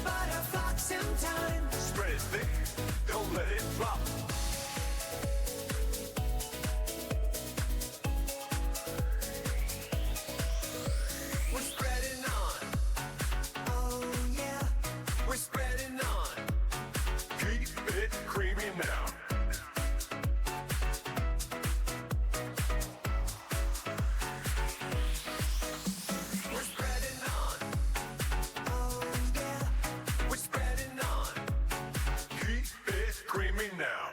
butterfly sometimes. Spread it thick, don't let it flop. We're spreading on. Oh yeah, We're spreading on. Keep it creamy now. We're spreading on. oh yeah. We're spreading on. Keep it creamy now.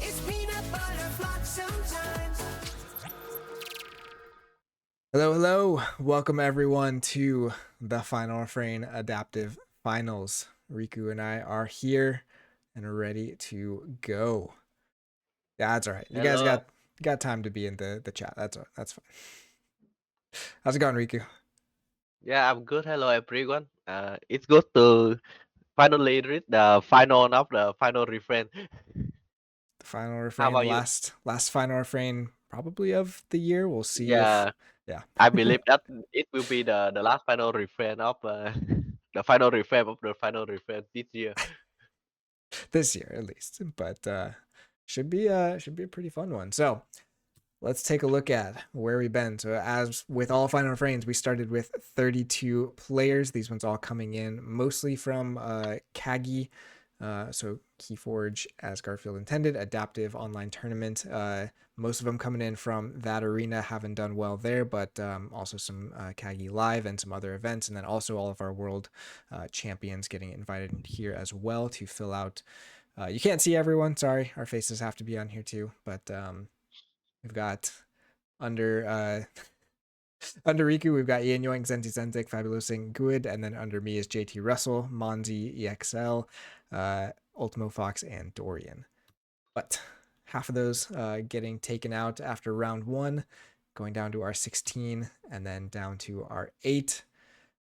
It's peanut butter flock sometimes. Hello, hello. Welcome everyone to the Final Refrain Adaptive Finals. Riku and I are here and are ready to go. That's all right. You guys Hello. got time to be in the chat. That's all right. That's fine. How's it going, Riku? Yeah, I'm good. Hello, everyone. It's good to finally read the final of the final refrain. The final How refrain, the about you? last final refrain probably of the year. We'll see if Yeah, I believe that it will be the last final refrain of the final refrain of the final refrain this year. this year at least. But should be a pretty fun one. So let's take a look at where we've been. So as with all Final Refrains, we started with 32 players. These ones all coming in mostly from Kagi. So Keyforge, as Garfield intended, adaptive online tournament. Most of them coming in from that arena, haven't done well there, but also some Kagi Live and some other events. And then also all of our world champions getting invited here as well to fill out. You can't see everyone, sorry. Our faces have to be on here too, but we've got under under Riku, we've got Ian Yoink, Zenti Zentik, Fabulosing Good, and then under me is JT Russell, Monzi, EXL, Ultimo Fox, and Dorian. But half of those getting taken out after round one, going down to our 16, and then down to our 8.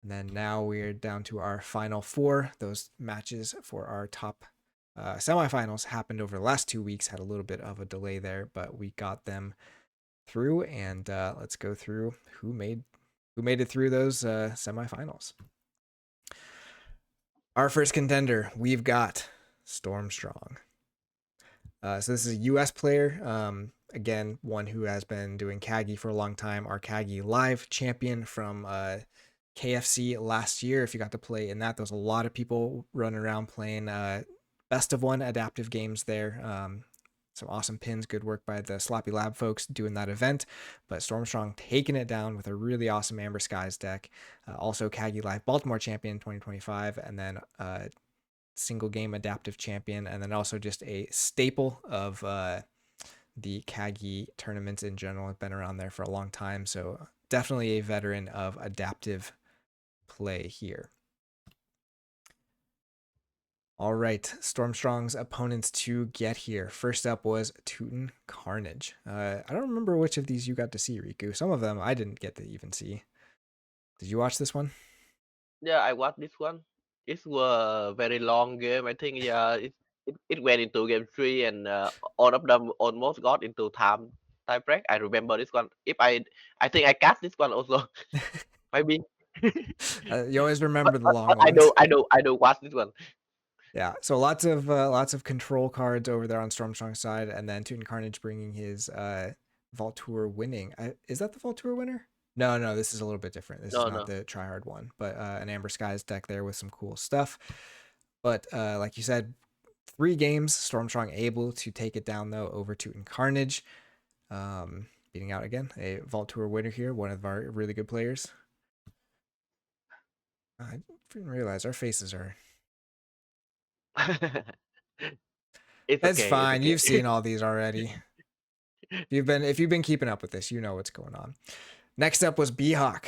And then now we're down to our final 4. Those matches for our top semifinals happened over the last 2 weeks, had a little bit of a delay there, but we got them through. And let's go through who made it through those semifinals. Our first contender, we've got Stormstrong. So this is a US player. Again, one who has been doing Kagi for a long time. Our Kagi Live champion from KFC last year. If you got to play in that, there was a lot of people running around playing best of 1 adaptive games there. Some awesome pins, good work by the Sloppy Lab folks doing that event. But Stormstrong taking it down with a really awesome Amber Skies deck. Also Kagi Live Baltimore champion 2025, and then single game adaptive champion, and then also just a staple of the Kagi tournaments in general. Have been around there for a long time, so definitely a veteran of adaptive play here. All right, Stormstrong's opponents to get here. First up was Teuton Carnage. I don't remember which of these you got to see, Riku. Some of them I didn't get to even see. Did you watch this one? Yeah, I watched this one. It was a very long game. I think it went into game 3, and all of them almost got into time break. I remember this one. I think I cast this one also. Maybe. You always remember but, the but, long but ones. I know watch this one. Yeah, so lots of control cards over there on Stormstrong's side, and then Teuton Carnage bringing his Vault Tour winning. Is that the Vault Tour winner? No, this is a little bit different. This is No, not no. the tryhard one, but an Amber Skies deck there with some cool stuff. But like you said, 3 games, Stormstrong able to take it down though over Teuton Carnage, beating out again a Vault Tour winner here, one of our really good players. I didn't realize our faces are. It's It's okay. It's fine. okay. You've seen all these already. If you've been keeping up with this, you know what's going on. Next up was B-Hawk.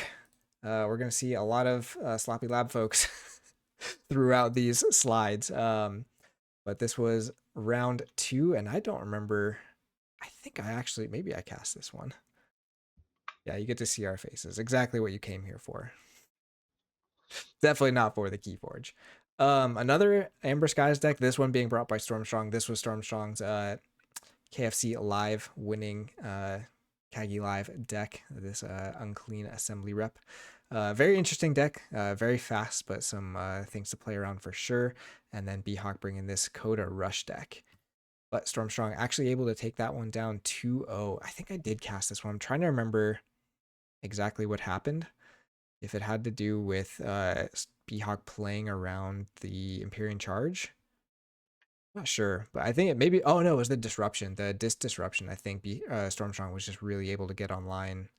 We're gonna see a lot of Sloppy Lab folks throughout these slides. But this was round 2, and I don't remember. I think maybe I cast this one. Yeah, you get to see our faces. Exactly what you came here for. Definitely not for the Keyforge. Another Amber Skies deck. This one being brought by Stormstrong. This was Stormstrong's KFC Live winning Kagi Live deck. This Unclean Assembly rep. Very interesting deck. Very fast, but some things to play around for sure. And then B-Hawk bringing this Coda Rush deck. But Stormstrong actually able to take that one down 2-0. I think I did cast this one. I'm trying to remember exactly what happened. If it had to do with B-Hawk playing around the Empyrean Charge. Not sure, but I think it maybe. Oh no, it was the disruption, the disruption. I think Stormstrong was just really able to get online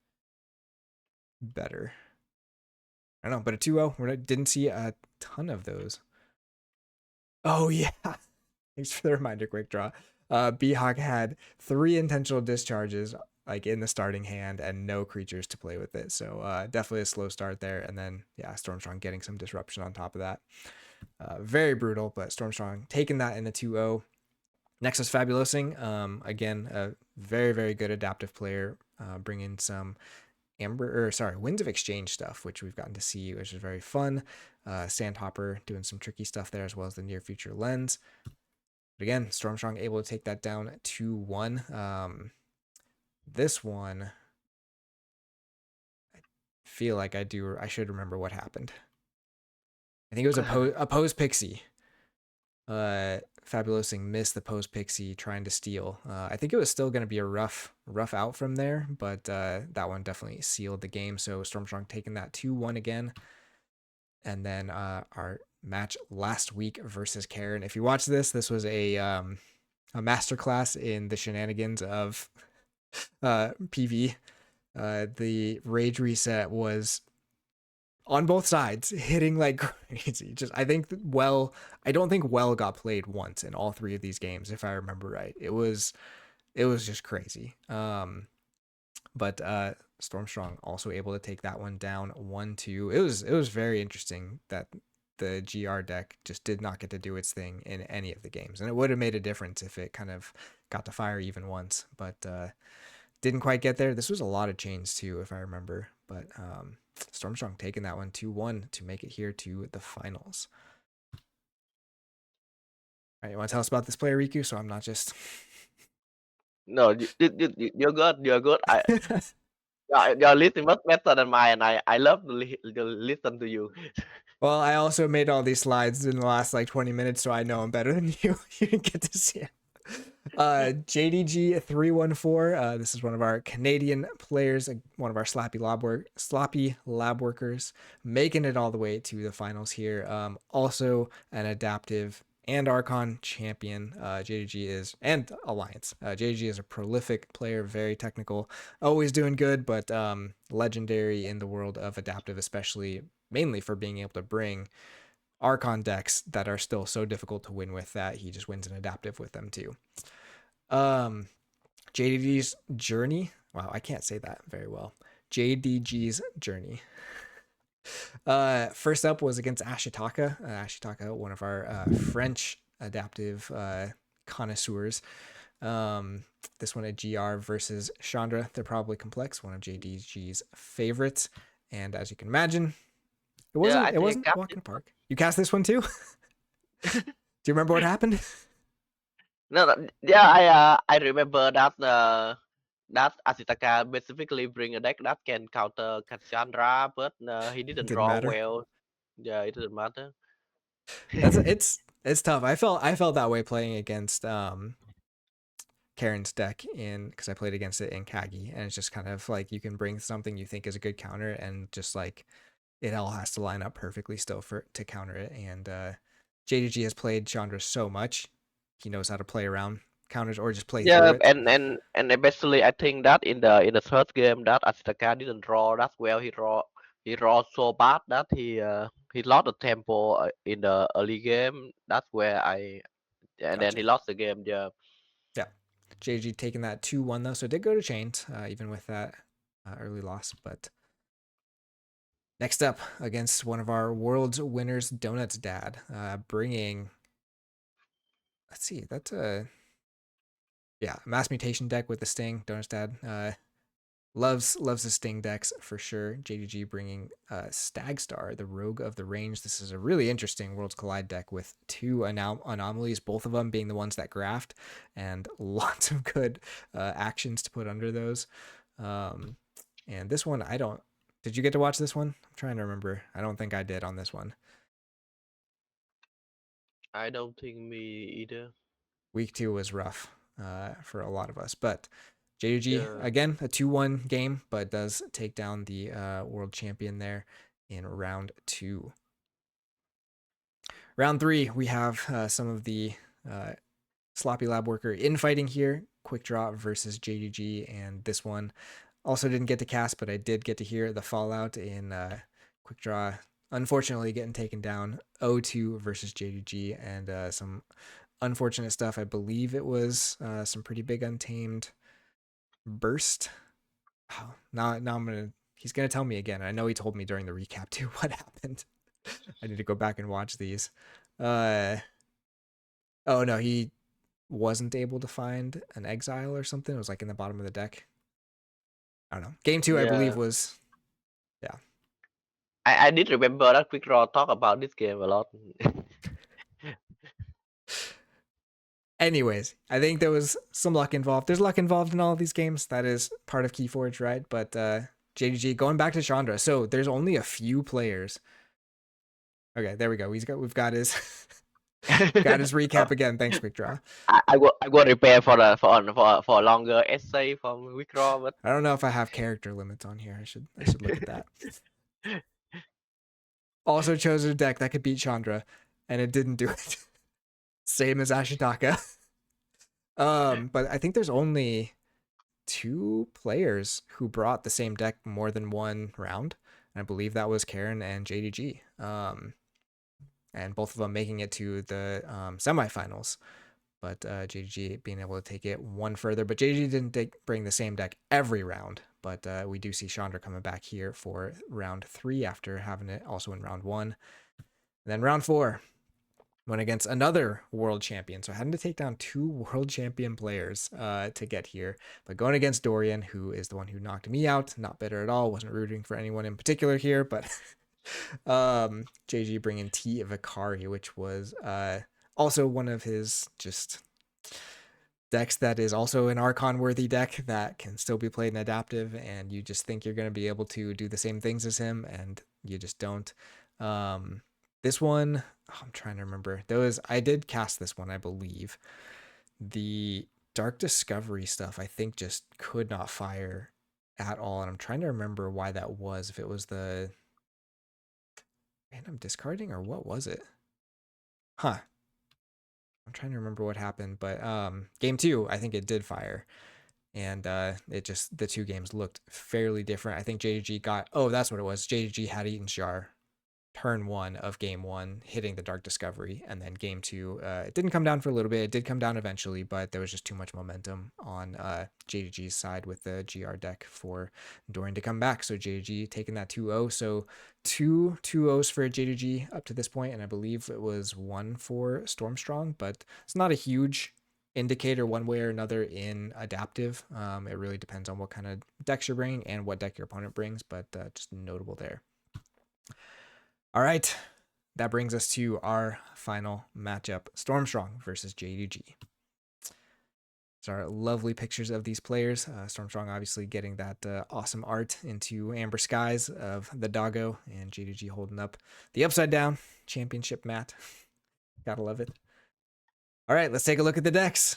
better. I don't know, but a 2-0. We didn't see a ton of those. Oh yeah, thanks for the reminder, quick draw. B-Hawk had 3 intentional discharges like in the starting hand and no creatures to play with it. So definitely a slow start there. And then yeah, Stormstrong getting some disruption on top of that. Very brutal, but Stormstrong taking that in a 2-0. Next is Fabulosing. Again, a very, very good adaptive player, bringing some Winds of Exchange stuff, which we've gotten to see, which is very fun. Sandhopper doing some tricky stuff there, as well as the Near Future Lens. But again, Stormstrong able to take that down 2-1. This one, I feel like I should remember what happened. I think it was a pose pixie. Fabulosing missed the pose pixie trying to steal. I think it was still going to be a rough out from there, but that one definitely sealed the game. So Stormstrong taking that 2-1 again. And then our match last week versus Karen. If you watch this was a masterclass in the shenanigans of PV. The rage reset was on both sides, hitting like crazy. I don't think well got played once in all 3 of these games, if I remember right. It was just crazy. But Stormstrong also able to take that one down 1-2. It was very interesting that the GR deck just did not get to do its thing in any of the games, and it would have made a difference if it kind of got to fire even once, but didn't quite get there. This was a lot of chains too, if I remember, but Stormstrong taking that one 2-1 to make it here to the finals. All right, you want to tell us about this player, Riku? So I'm not just. No, you're good. You're good. Your list is much better than mine, and I love to listen to you. Well, I also made all these slides in the last like 20 minutes, so I know I'm better than you. You didn't get to see it. JDG314. This is one of our Canadian players, one of our sloppy lab workers, making it all the way to the finals here. Also an adaptive and Archon champion. JDG is, and Alliance. JDG is a prolific player, very technical, always doing good, but legendary in the world of adaptive, especially mainly for being able to bring Archon decks that are still so difficult to win with that he just wins an adaptive with them too. JDG's journey. Wow, I can't say that very well. JDG's journey. First up was against Ashitaka. Ashitaka, one of our French adaptive connoisseurs. This one at GR versus Chandra. They're probably complex, one of JDG's favorites. And as you can imagine, it wasn't a walk in the park. You cast this one too? Do you remember what happened? No, yeah, I remember that that Asitaka specifically bring a deck that can counter Cassandra, but he didn't Didn't draw matter. well. Yeah, it didn't matter. It's tough. I felt that way playing against Karen's deck because I played against it in Kagi, and it's just kind of like you can bring something you think is a good counter, and just like it all has to line up perfectly still to counter it. And JDG has played Chandra so much, he knows how to play around counters or just play through Yeah, it. and especially I think that in the third game that Asitaka didn't draw that well. He draw so bad that he lost the tempo in the early game. That's where and then Gotcha. he lost the game. Yeah. Yeah. JG taking that 2-1 though, so it did go to chains, even with that early loss. But next up, against one of our world's winners, Donut's dad, bringing. Let's see, that's a mass mutation deck with the Sting. Donut's dad loves the Sting decks for sure. JDG bringing Stagstar, the Rogue of the Range. This is a really interesting Worlds Collide deck with two anomalies, both of them being the ones that graft, and lots of good actions to put under those. And this one, did you get to watch this one? I'm trying to remember. I don't think I did on this one. I don't think me either. Week 2 was rough for a lot of us, but JDG, Yeah. again, a 2-1 game, but does take down the world champion there in round 2. Round 3, we have some of the sloppy lab worker infighting here. Quick Draw versus JDG, and this one also didn't get to cast, but I did get to hear the fallout in Quick Draw. Unfortunately, getting taken down 0-2 versus JDG, and some unfortunate stuff. I believe it was some pretty big untamed burst. Oh, now he's gonna tell me again. I know he told me during the recap too what happened. I need to go back and watch these. Oh no, he wasn't able to find an exile or something. It was like in the bottom of the deck. I don't know. Game 2, I believe, was I did remember that Quick Draw talk about this game a lot. Anyways, I think there was some luck involved. There's luck involved in all of these games. That is part of Keyforge, right? But JDG, going back to Chandra. So there's only a few players. Okay, there we go. We've got his recap again. Thanks, Quick Draw. I will prepare for a longer essay from Quick Draw, but I don't know if I have character limits on here. I should look at that. Also chose a deck that could beat Chandra, and it didn't do it. Same as Ashitaka. But I think there's only 2 players who brought the same deck more than one round. And I believe that was Karen and JDG. And both of them making it to the semifinals. But JDG being able to take it one further. But JDG didn't bring the same deck every round. But we do see Chandra coming back here for round 3 after having it also in round 1. And then round 4. went against another world champion. So having to take down 2 world champion players to get here. But going against Dorian, who is the one who knocked me out. Not bitter at all. Wasn't rooting for anyone in particular here, but JG bringing T Vicari, which was also one of his just decks that is also an Archon worthy deck that can still be played in adaptive, and you just think you're going to be able to do the same things as him, and you just don't. This one, I'm trying to remember. I did cast this one, I believe. The Dark Discovery stuff, I think, just could not fire at all, and I'm trying to remember why that was. If it was the random discarding, or what was it? Huh. I'm trying to remember what happened, but game 2, I think it did fire. And it just, the 2 games looked fairly different. I think JDG got, oh, that's what it was. JDG had Eaton Jar turn 1 of game 1, hitting the Dark Discovery, and then game 2, it didn't come down for a little bit. It did come down eventually, but there was just too much momentum on JDG's side with the GR deck for Dorian to come back. So JDG taking that 2-0. So 2 2-0s for JDG up to this point, and I believe it was 1 for Stormstrong, but it's not a huge indicator one way or another in adaptive. It really depends on what kind of decks you're bringing and what deck your opponent brings, but just notable there. All right, that brings us to our final matchup, Stormstrong versus JDG. These are lovely pictures of these players. Stormstrong obviously getting that awesome art into Amber Skies of the doggo, and JDG holding up the upside down championship mat. Gotta love it. All right, let's take a look at the decks.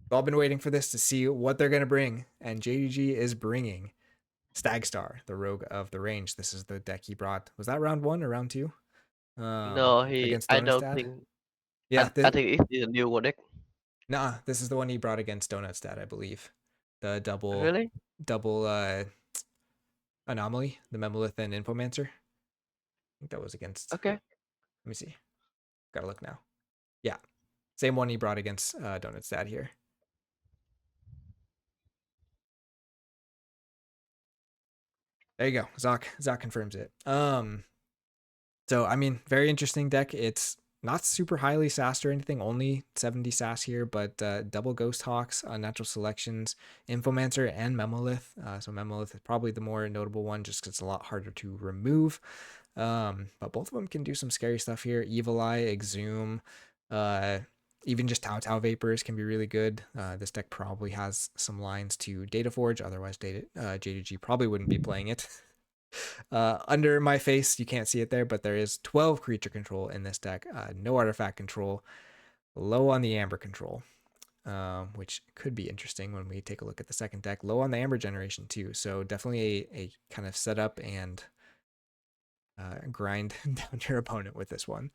We've all been waiting for this to see what they're going to bring, and JDG is bringing Stagstar, the Rogue of the Range. This is the deck he brought. Was that round 1 or round 2? No, Against I don't Donutstad? think. Yeah, I think it's a new deck. nah, this is the one he brought against Donutstad, I believe. The double Really? anomaly, the Memolith and Infomancer. I think that was against. Okay. Let me see. Gotta look now. Yeah, same one he brought against Donutstad here. There you go. Zoc confirms it. So I mean, very interesting deck. It's not super highly sassed or anything, only 70 sass here, but double Ghost Hawks, Natural Selections, Infomancer, and Memolith. So Memolith is probably the more notable one just because it's a lot harder to remove. But both of them can do some scary stuff here. Evil Eye, Exhume, even just Tau Vapors can be really good. This deck probably has some lines to Data Forge, otherwise JDG probably wouldn't be playing it. Under my face, you can't see it there, but there is 12 creature control in this deck. No artifact control, low on the Amber control, which could be interesting when we take a look at the second deck. Low on the Amber generation too, so definitely a kind of setup and grind down your opponent with this one.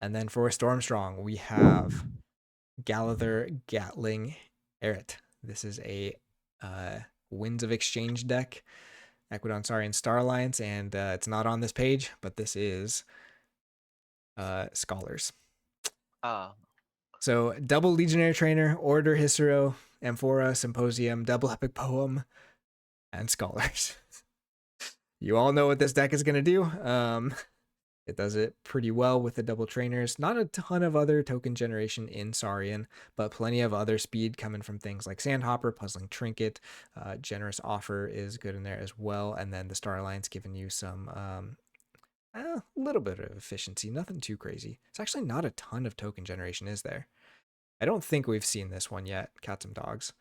And then for Stormstrong, we have Galather, Gatling, Eret. This is a Winds of Exchange deck, Equidon Saurian Star Alliance, and it's not on this page, but this is Scholars. So double Legionary Trainer, Order Hissero, Amphora, Symposium, double Epic Poem, and Scholars. You all know what this deck is going to do. It does it pretty well with the double trainers. Not a ton of other token generation in Saurian, but plenty of other speed coming from things like Sandhopper, Puzzling Trinket, Generous Offer is good in there as well. And then the Star Alliance giving you some a little bit of efficiency, nothing too crazy. It's actually not a ton of token generation, is there? I don't think we've seen this one yet, Cats and Dogs.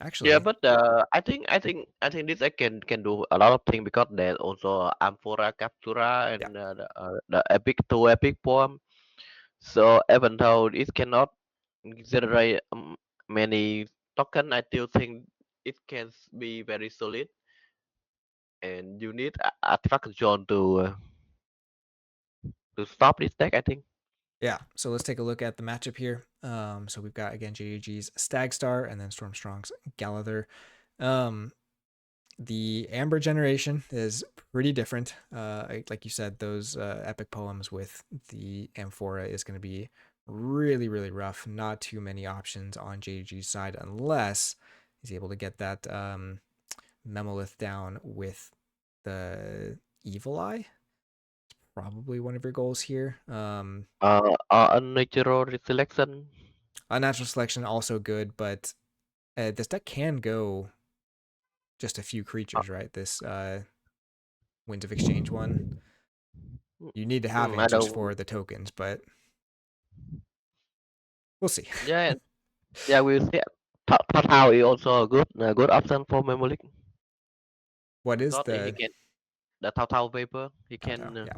Actually, Yeah, but I think this deck can do a lot of things because there's also Amphora, Captura, yeah. and the epic poem. So even though it cannot generate many token, I still think it can be very solid. And you need artifact control to stop this deck, I think. Yeah, so let's take a look at the matchup here. So we've got, again, JDG's Stagstar and then Stormstrong's Galather. The Amber generation is pretty different. Like you said, those epic poems with the Amphora is going to be really, really rough. Not too many options on JDG's side unless he's able to get that Memolith down with the Evil Eye. Probably one of your goals here. Unnatural selection. Unnatural Selection also good, but this deck can go just a few creatures, right? This Winds of Exchange one. You need to have it I just don't. for the tokens, but we'll see. Yeah, yeah, we'll see. Tao is also a good option for memory What is because he the can the Tao vapor. He Tao? can Yeah.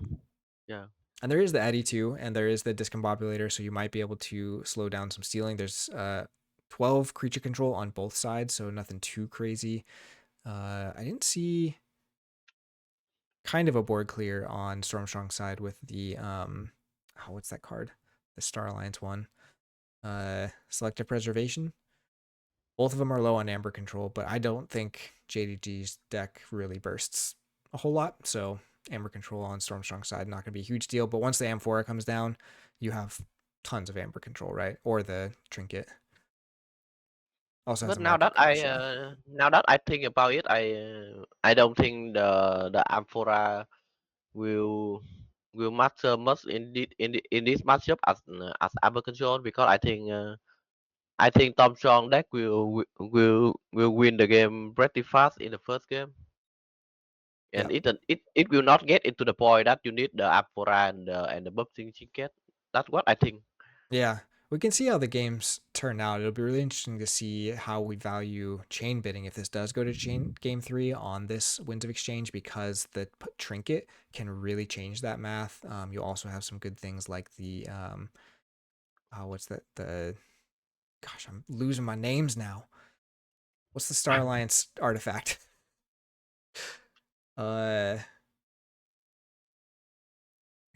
yeah. And there is the Eddy too, and there is the Discombobulator, so you might be able to slow down some stealing. There's 12 creature control on both sides, so nothing too crazy. I didn't see kind of a board clear on Stormstrong's side with the what's that card? The Star Alliance one. Selective Preservation. Both of them are low on amber control, but I don't think JDG's deck really bursts a whole lot. So amber control on Stormstrong's side, not going to be a huge deal. But once the Amphora comes down, you have tons of amber control, right? Or the trinket. Also has But a market crush. now that I think about it, I don't think the Amphora will matter much in this matchup as Amber Control because I think Tom Strong deck will win the game pretty fast in the first game, Yeah. and it will not get into the point that you need the Amphora and the buffing ticket. That's what I think. Yeah. We can see how the games turn out. It'll be really interesting to see how we value chain bidding if this does go to chain game 3 on this Winds of Exchange, because the trinket can really change that math. You also have some good things like the what's that? The gosh, I'm losing my names now. What's the Star Alliance artifact? I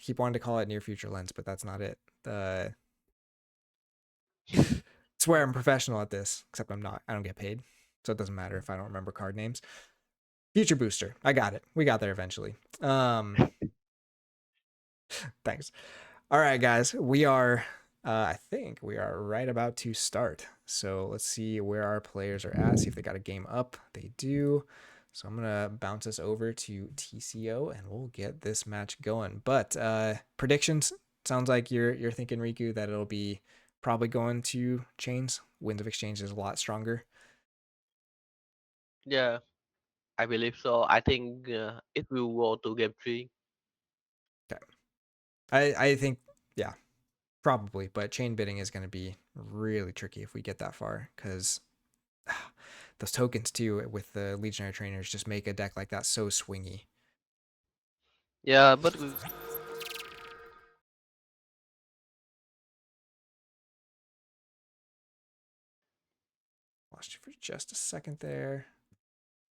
keep wanting to call it Near Future Lens, but that's not it. Swear I'm professional at this, except I'm not. I don't get paid, so it doesn't matter if I don't remember card names. Future Booster. I got it. We got there eventually. Thanks. All right, guys. We are, I think we are right about to start. So let's see where our players are at. See if they got a game up. They do. So I'm gonna bounce us over to TCO and we'll get this match going. But predictions. Sounds like you're thinking, Riku, that it'll be probably going to chains. Winds of Exchange is a lot stronger. Yeah, I believe so. I think it will go to game 3. Okay. I think, yeah, probably, but chain bidding is going to be really tricky if we get that far, because those tokens too with the legionary trainers just make a deck like that so swingy. Yeah, but Lost you for just a second there.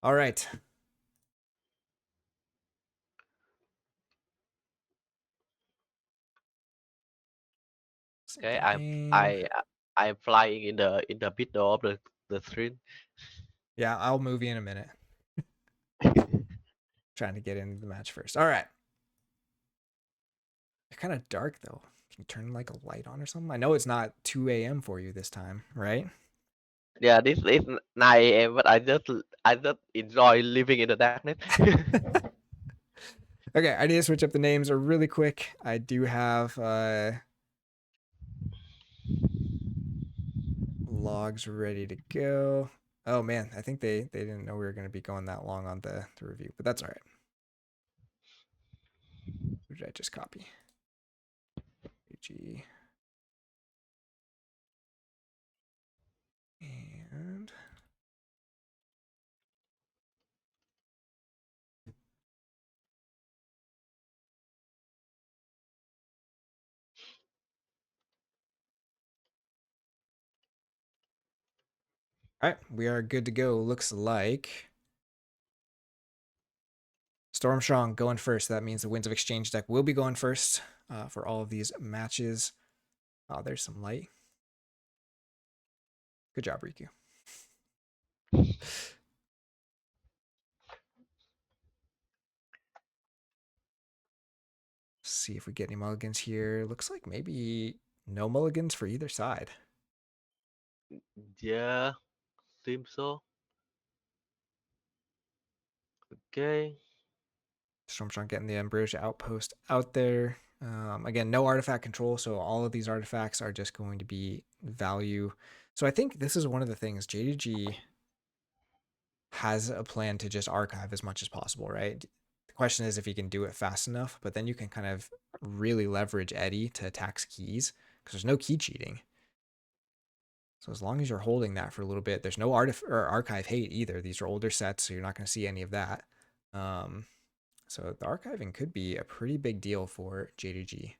All right. okay, Second game. I'm flying in the middle of the screen. Yeah, I'll move you in a minute. Trying to get into the match first. All right. You're kind of dark though. Can you turn like a light on or something? I know it's not 2 a.m. for you this time, right? Yeah, this is 9 a.m. But I just enjoy living in the darkness. Okay, I need to switch up the names really quick. I do have logs ready to go. Oh man, I think they didn't know we were going to be going that long on the review, but that's all right. Who did I just copy? AG. And all right, we are good to go. Looks like Stormstrong going first. That means the Winds of Exchange deck will be going first for all of these matches. Oh, there's some light. Good job, Riku. See if we get any mulligans here. Looks like maybe no mulligans for either side. Yeah, seems so. Okay. Stormstrong getting the Ambrosia Outpost out there. Again, no artifact control, so all of these artifacts are just going to be value. So I think this is one of the things JDG has a plan to just archive as much as possible, right? The question is if he can do it fast enough, but then you can kind of really leverage Eddie to attack keys because there's no key cheating. So as long as you're holding that for a little bit, there's no archive hate either. These are older sets, so you're not going to see any of that. So the archiving could be a pretty big deal for JDG.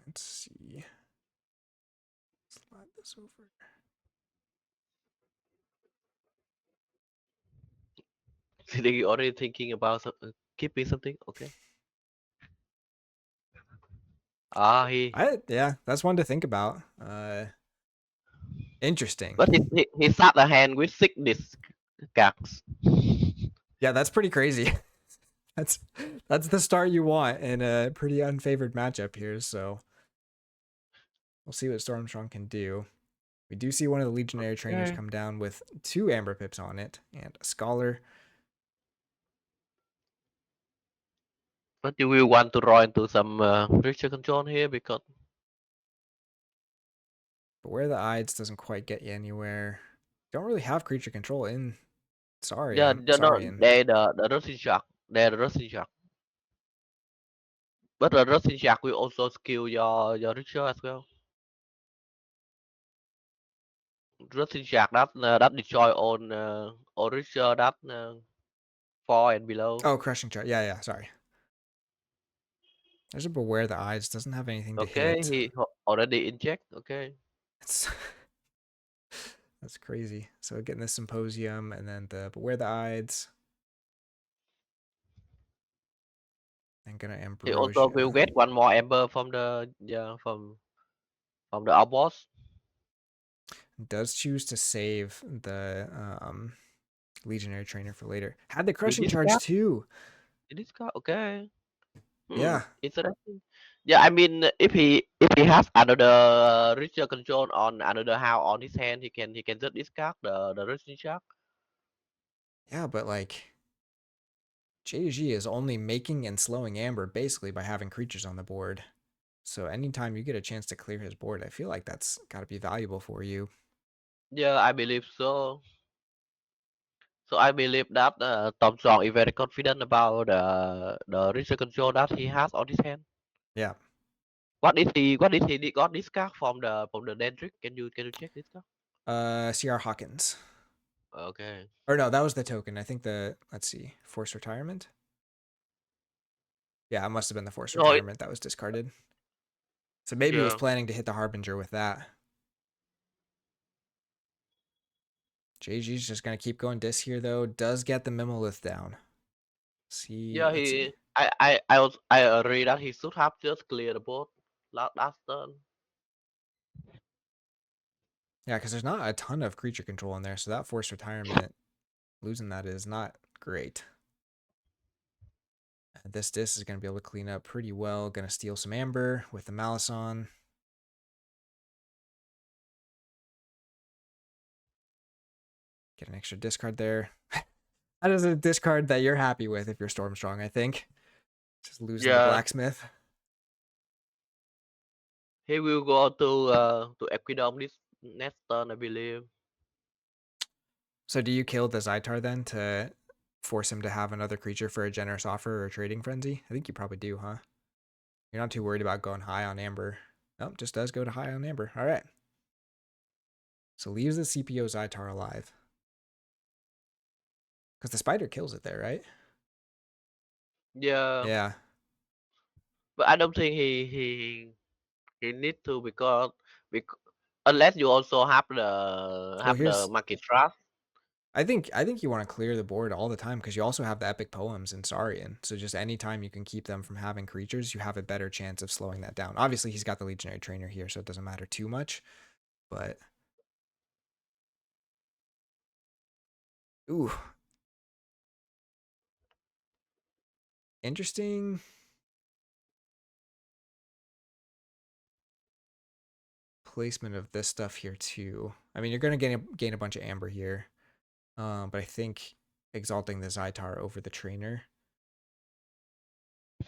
Let's see. Slide this over. They already thinking about keeping something. Okay. He. Yeah, that's one to think about. Interesting. But he start the hand with 6 cards. Yeah, that's pretty crazy. that's the start you want in a pretty unfavored matchup here. So we'll see what Stormstrong can do. We do see one of the Legionary trainers come down with 2 Amber Pips on it and a Scholar. But you will want to draw into some creature control here because But where the Ides doesn't quite get you anywhere. Don't really have creature control in yeah, Saurian. they're not they the Russian shark. They're the Russian shark. But the Russian shark will also skill your creature as well. Russian shark that destroy on creature that 4 and below. Oh, Crushing Charge. Yeah, sorry. There's a Beware the Ides. Doesn't have anything to Okay, hit. he already inject. Okay. It's that's crazy. So getting the Symposium and then the Beware the Ides. And gonna He also will Ambrosia. get one more ember from the outboss. Does choose to save the Legionary Trainer for later. Had the Did Crushing this Charge card? too. Did this card? Okay. Yeah. Interesting. Yeah, I mean, if he has another ritual control on another house on his hand, he can just discard the ritual shark. Yeah, but like JG is only making and slowing Amber basically by having creatures on the board. So anytime you get a chance to clear his board, I feel like that's got to be valuable for you. Yeah, I believe so. So I believe that Tom Strong is very confident about the ritual control that he has on his hand. Yeah. What is he got this card from the Dendrick? Can you check this card? CR Hawkins. Okay. Or no, that was the token. I think let's see, Force Retirement. Yeah, it must have been the Force No, Retirement that was discarded. So maybe he was yeah. planning to hit the Harbinger with that. JG's just going to keep going dis here, though. Does get the Mimolith down. See, Yeah, let's see. I agree that he should have just cleared the board last turn. Yeah, because there's not a ton of creature control in there, so that Force Retirement, losing that is not great. This dis is going to be able to clean up pretty well. Going to steal some Amber with the Malice on. Get an extra discard there. That is a discard that you're happy with if you're Stormstrong, I think. Just losing the Yeah, Blacksmith. he will go to Equidom this next turn, I believe. So do you kill the Zytar then to force him to have another creature for a generous offer or a trading frenzy? I think you probably do, huh? You're not too worried about going high on Amber. Nope, just does go to high on Amber. All right. So leaves the CPO Zytar alive. Because the spider kills it there, right? Yeah, Yeah. but I don't think he need to because unless you also have the Well, have the market trust. I think you want to clear the board all the time because you also have the epic poems in Saurian. So just anytime you can keep them from having creatures, you have a better chance of slowing that down. Obviously, he's got the Legionary Trainer here, so it doesn't matter too much. But ooh, interesting. placement of this stuff here too. I mean, you're going to gain a bunch of amber here. But I think exalting the Zytar over the trainer, you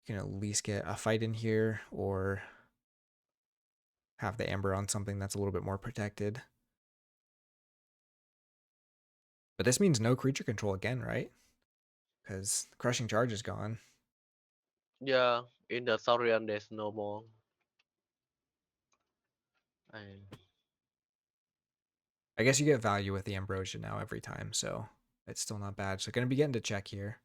can at least get a fight in here or have the amber on something that's a little bit more protected. But this means no creature control again, right? Because crushing charge is gone. Yeah, in the Saurian there's no more. I guess you get value with the ambrosia now every time, so it's still not bad. So going to be getting to check here.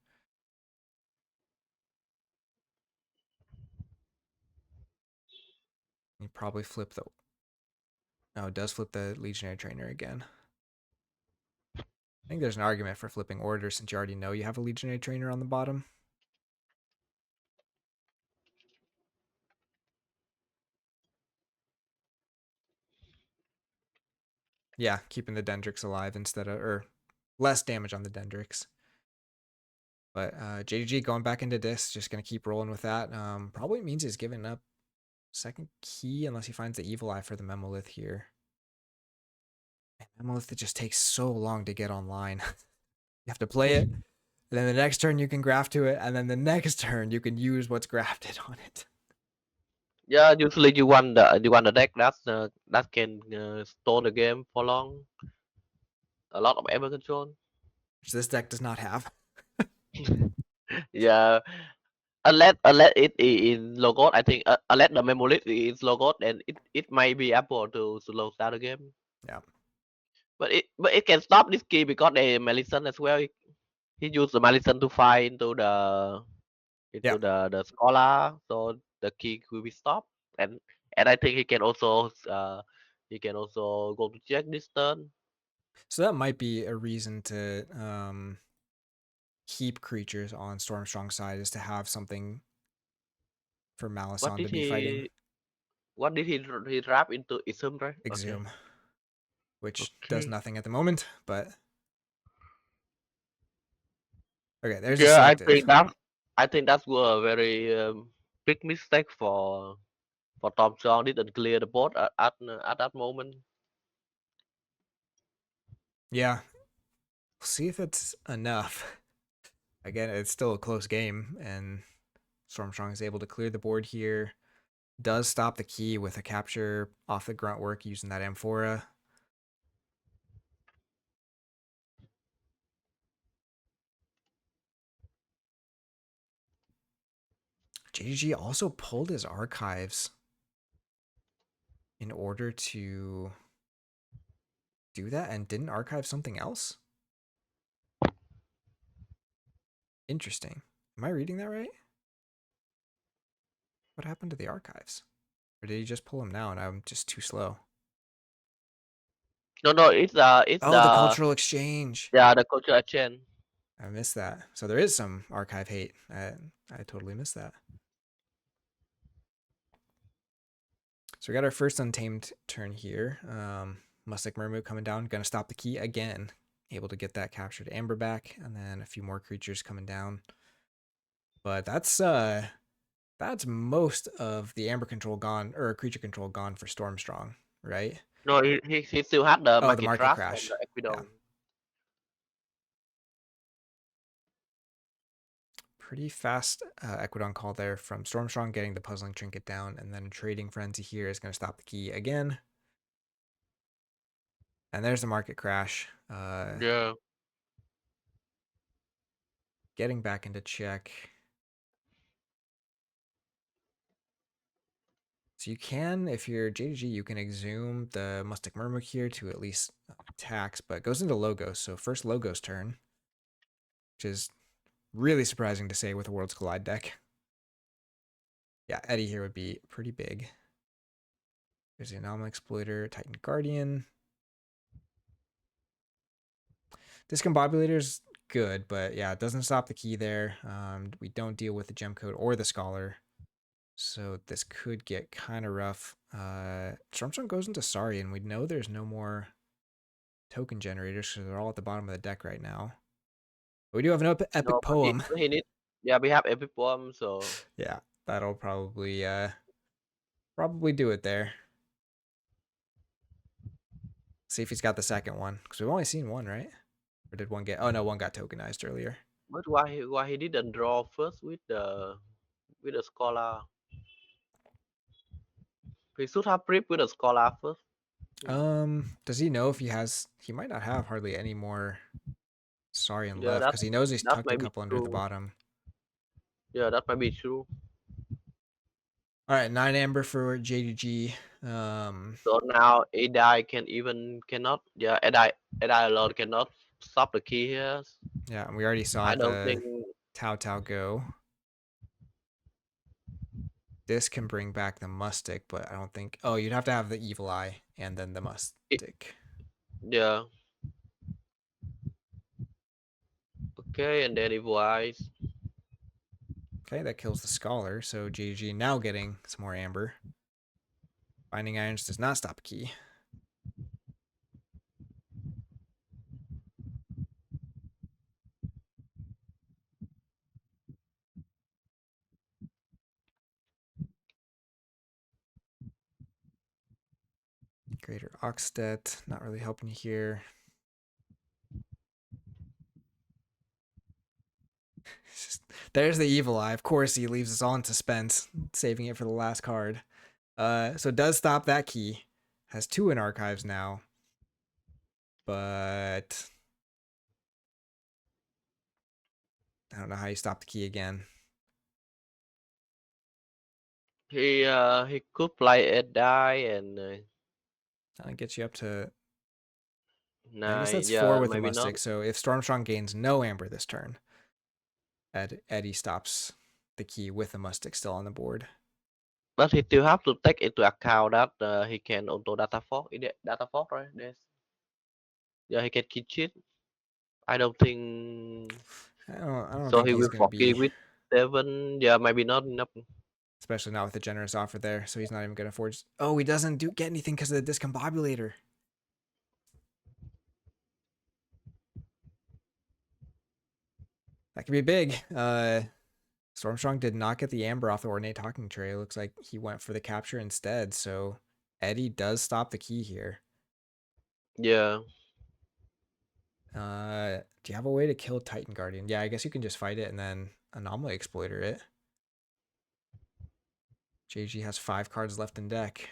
You probably flip the... No, it does flip the legionary trainer again. I think there's an argument for flipping order since you already know you have a legionary trainer on the bottom. Yeah, keeping the Dendrix alive instead of, or less damage on the Dendrix. But JDG going back into this, just going to keep rolling with that. Probably means he's giving up second key unless he finds the Evil Eye for the Memolith here. And Memolith, it just takes so long to get online. You have to play it, and then the next turn you can graft to it, and then the next turn you can use what's grafted on it. Yeah, usually you want the deck that can stall the game for long. A lot of ever control. Which this deck does not have. Yeah, unless it in logot, I think unless the memory is logot, then it might be able to slow down the game. Yeah. But it can stop this key because the Malison as well. He used the Malison to fight into Yeah. the scholar, so the key will be stopped. And I think he can also go to check this turn. So that might be a reason to keep creatures on Stormstrong side, is to have something for What Malison to did be fighting. What did he wrap into Isum, right? Okay. Exhume, which does Okay. nothing at the moment, but okay, there's a Yeah, selective. I think that's a very big mistake for Tom John. Didn't clear the board at that moment. Yeah, we'll see if it's enough. Again, it's still a close game, and Stormstrong is able to clear the board here. Does stop the key with a capture off the grunt work using that amphora. JDG also pulled his archives in order to do that and didn't archive something else? Interesting. Am I reading that right? What happened to the archives? Or did he just pull them now and I'm just too slow? No, it's Oh, the cultural exchange. the cultural exchange. I missed that. So there is some archive hate. I totally missed that. So we got our first untamed turn here. Mustic Mermaid coming down, gonna stop the key again. Able to get that captured amber back, and then a few more creatures coming down. But that's most of the amber control gone, or creature control gone for Stormstrong, right? No, he still had the Oh, the market market crash and crash. the Yeah. Equidon. Pretty fast Equidon call there from Stormstrong, getting the puzzling trinket down, and then trading frenzy here is going to stop the key again. And there's the market crash. Yeah. Getting back into check. So you can, if you're JDG, you can exhume the Mustic Murmuk here to at least tax, but it goes into Logos. So first Logos turn, which is really surprising to say with a Worlds Collide deck. Yeah, Eddie here would be pretty big. There's the Anomaly Exploiter, Titan Guardian. Discombobulator's good, but yeah, it doesn't stop the key there. We don't deal with the gem code or the scholar, so this could get kind of rough. Stormstrong goes into Sari, and we know there's no more token generators because they're all at the bottom of the deck right now. But we do have an epic No, but poem. he need. Yeah, we have epic poem, so Yeah, that'll probably Probably do it there. See if he's got the second one, because we've only seen one, right? Or did one get? Oh no, one got tokenized earlier. But why he didn't draw first with the scholar? He should have prepped with the scholar first. Does he know if he has? He might not have hardly any more Saurian Yeah, left, that because he knows he's that tucked a might be couple under the true. bottom. Yeah, that might be true. All right, 9 amber for JDG. So now Adai cannot. Yeah, Adai alone cannot stop the key here. Yeah, and we already saw I don't the think. Tao Tao go. This can bring back the Mustic, but I don't think. Oh, you'd have to have the Evil Eye and then the Mustic. Yeah. Okay, and then Evil Eyes. Okay, that kills the Scholar. So JDG now getting some more amber. Binding Irons does not stop a key. Greater Oxtet, not really helping you here. There's the Evil Eye. Of course, he leaves us all in suspense, saving it for the last card. So it does stop that key. Has 2 in archives now. But I don't know how you stop the key again. He could play Adai and That'll get you up to. I guess 9. that's 4 Yeah, with the maybe not. Mustic. So if Stormstrong gains no amber this turn, Eddie stops the key with the Mustic still on the board. But he still have to take into account that he can auto data fork. Data fork, right? Yeah, he can key cheat. I don't think I don't so. think He he's will going to forgive be, with 7. Yeah, maybe not enough. especially not with the generous offer there. So he's not even going to forge. Oh, he doesn't get anything because of the discombobulator. That could be big. Stormstrong did not get the amber off the ornate talking tray. It looks like he went for the capture instead. So Eddie does stop the key here. Yeah. Do you have a way to kill Titan Guardian? Yeah, I guess you can just fight it and then Anomaly Exploiter it. JG has 5 cards left in deck.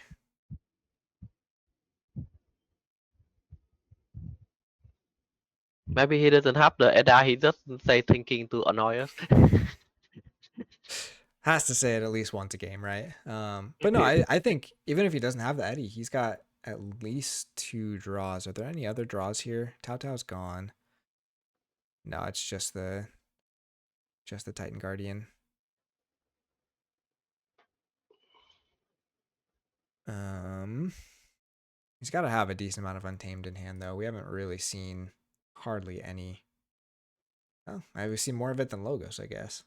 Maybe he doesn't have the Adai. He just say thinking to annoy us. Has to say it at least once a game, right? But no, I think even if he doesn't have the Eddie, he's got at least 2 draws. Are there any other draws here? Tao Tao's gone. No, it's just the Titan Guardian. He's got to have a decent amount of Untamed in hand, though. We haven't really seen hardly any. Oh, we've seen more of it than Logos, I guess.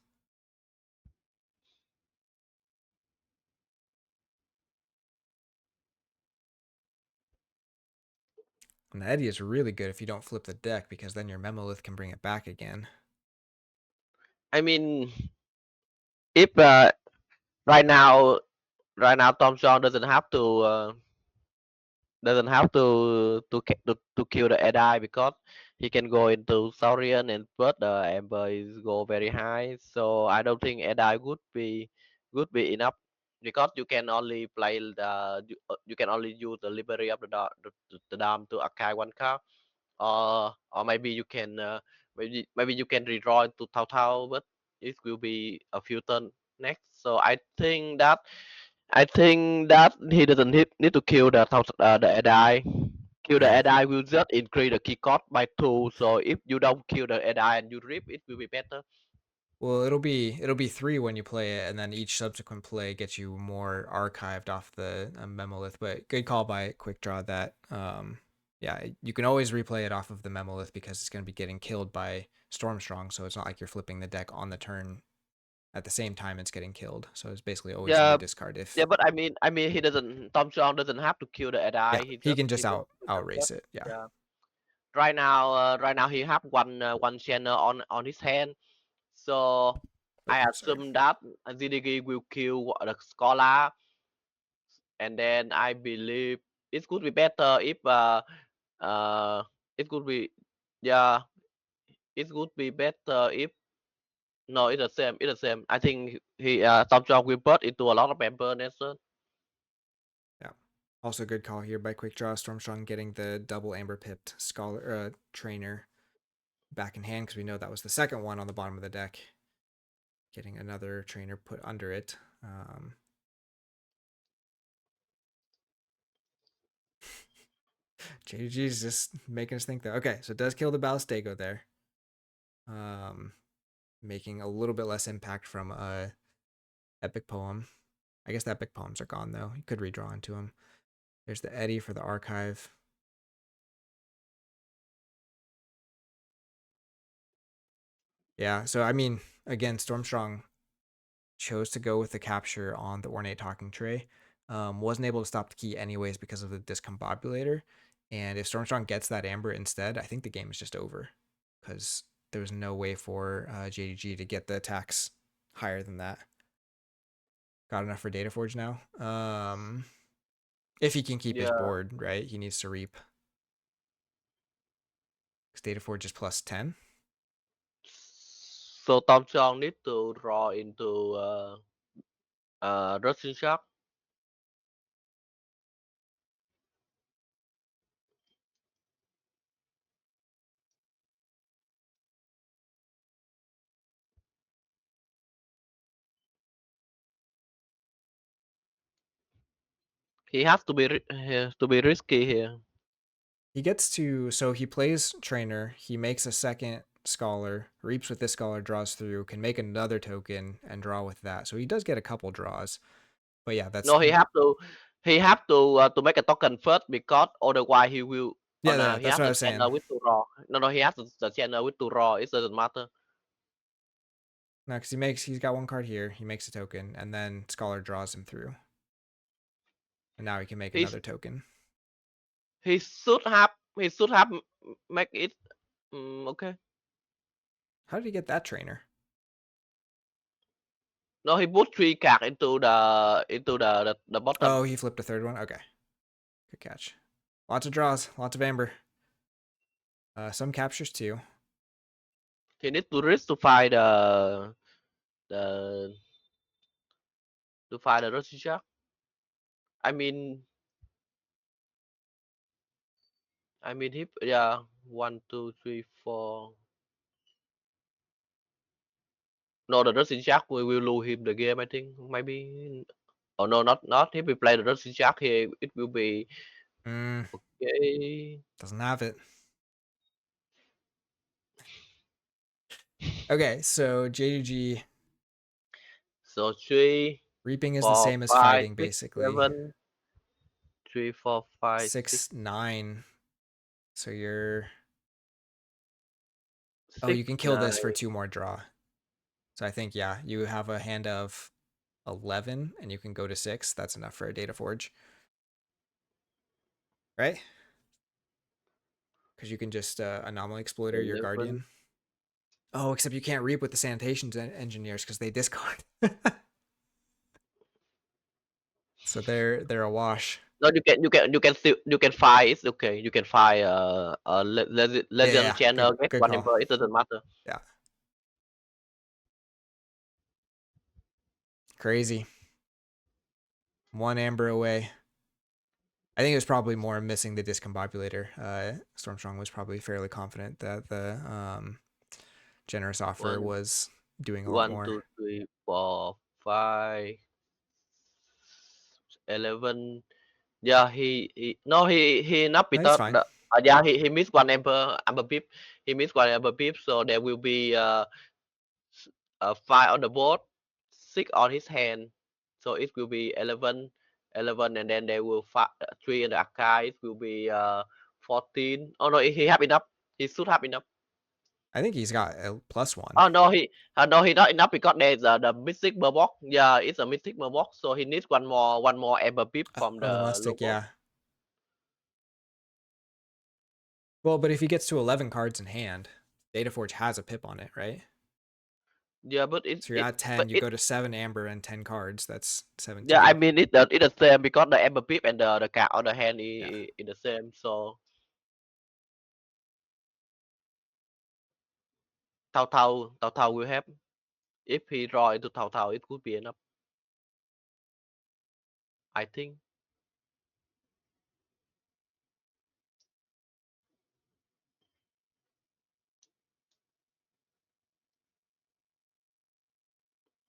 And the Eddie is really good if you don't flip the deck, because then your Memolith can bring it back again. I mean, if right now Stormstrong doesn't have to kill the Adai because he can go into Saurian and but the Ember is go very high. So I don't think Adai would be enough because you can only play you can only use the library of the dam to archive 1 card, or maybe you can maybe you can redraw into Tao Tao, but it will be a few turn next. So I think that he doesn't need to kill the Adai. Kill the Yeah. Adai will just increase the key cost by 2. So if you don't kill the Adai and you rip, it will be better. Well, it'll be 3 when you play it, and then each subsequent play gets you more archived off the Memolith. But good call by Quick Draw that. Yeah, you can always replay it off of the Memolith because it's going to be getting killed by Stormstrong. So it's not like you're flipping the deck on the turn at the same time it's getting killed. So it's basically always in Yeah, the discard if. yeah, but I mean, Tom Strong doesn't have to kill the Yeah, Adai. He he just can just he just outrace it. Yeah. yeah. Right now he have one channel on his hand. So Oh, I sorry. assume that ZDG will kill the Scholar. and then I believe it could be better if it could be, yeah, it could be better if, no, it's the same. It's the same. I think he Stormstrong will put into a lot of member Nelson. Yeah. Also good call here by Quick Draw. Stormstrong getting the double amber pipped scholar trainer back in hand because we know that was the second one on the bottom of the deck. Getting another trainer put under it. JDG is just making us think though. Okay, so it does kill the Ballistego there. Making a little bit less impact from Epic Poem. I guess the Epic Poems are gone though. You could redraw into them. There's the Eddy for the archive. Yeah, so I mean, again, Stormstrong chose to go with the capture on the Ornate Talking Tray. Wasn't able to stop the key anyways because of the Discombobulator. And if Stormstrong gets that Amber instead, I think the game is just over. Because there was no way for JDG to get the attacks higher than that. Got enough for Data Forge now. If he can keep his Yeah. board, right? He needs to reap. Because Data Forge is plus 10. So Stormstrong need to draw into Russian Shark. He has to be risky here. He gets to, so he plays Trainer, he makes a second Scholar, reaps with this Scholar, draws through, can make another token and draw with that. So he does get a couple draws. But yeah, that's... No, he have to make a token first because otherwise he will. Yeah, He that's has what I the was saying. channel with to draw. No, he has the channel with to draw. It doesn't matter. No, because he's got one card here, he makes a token, and then Scholar draws him through. And now he can make He's another token. he should have make it okay. How did he get that Trainer? No, he put 3 card into the bottom. Oh, he flipped a third one? Okay. Good catch. Lots of draws, lots of Amber. Some captures too. He needs to risk to find the Russian Shark. I mean, he, yeah, 1, 2, 3, 4. No, the Russian Shark we will lose him the game. I think maybe. Oh no, not if we play the Russian Shark here, it will be okay. Doesn't have it. Okay, so JDG. So 3, Reaping is the 4, same as 5, fighting, 6, basically. 7. 3, 4, 5, 6, 9. So you're... 6, Oh, you can kill 9. this for 2 more draw. So I think, yeah, you have a hand of 11, and you can go to 6. That's enough for a Data Forge. Right? Because you can just Anomaly Exploiter your 11. Guardian. Oh, except you can't reap with the Sanitation Engineers because they discard. So they're a wash. No, you can find. It's okay. You can find legend channel. Get Good one call. number. It doesn't matter. Yeah. Crazy. 1 Amber away. I think it was probably more missing the Discombobulator. Stormstrong was probably fairly confident that the generous offer was doing a lot 1, more. 2, 3, 4, 5, 11. Yeah, he not No, he's because fine. yeah, he missed one amber pip. He missed one amber pip, so there will be 5 on the board, 6 on his hand, so it will be 11, and then there will 3 in the archive. It will be 14. Oh no, he have enough. He should have enough. I think he's got a +1. Oh no, he not enough because there's the mystic box. Yeah, it's a mystic box, so he needs one more amber pip from Oh, the the Mustic, logo. yeah. Well, but if he gets to 11 cards in hand, Data Forge has a pip on it, right? Yeah, but So you're at 10, but you go to 7 amber and 10 cards. That's yeah, I 17. mean it's the same because the amber pip and the card on the hand Yeah. is the same. So Tao will have if he draw into Tao, it could be enough. I think.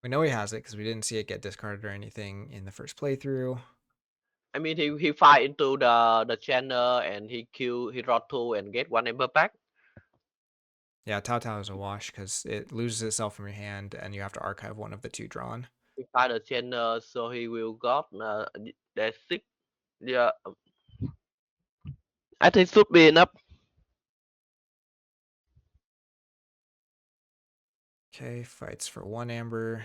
We know he has it because we didn't see it get discarded or anything in the first playthrough. I mean he fight into the channel and he draw two and get one amber back. Yeah, Tao Tao is a wash because it loses itself from your hand and you have to archive one of the 2 drawn. He fight the channel, so he will got the six. Yeah, I think should be enough. Okay, fights for 1 amber.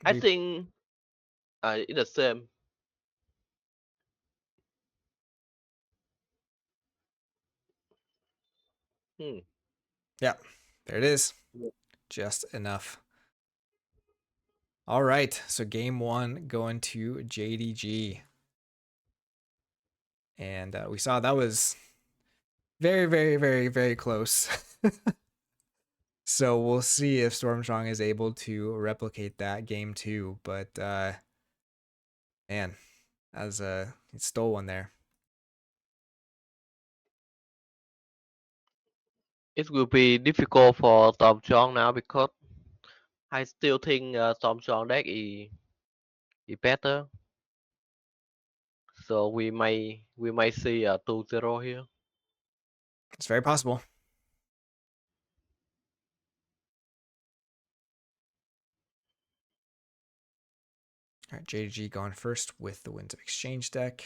I We think it's the same. Hmm. Yeah, there it is. Just enough. All right, so game 1 going to JDG. And we saw that was very, very, very, very close. So we'll see if Stormstrong is able to replicate that game 2. But man, he stole one there. It will be difficult for Stormstrong now because I still think Stormstrong deck is better. So we may see a 2-0 here. It's very possible. All right, JDG going first with the Winds of Exchange deck.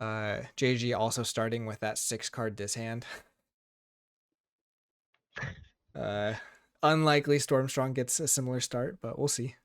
JG also starting with that 6-card dishand. Unlikely Stormstrong gets a similar start, but we'll see.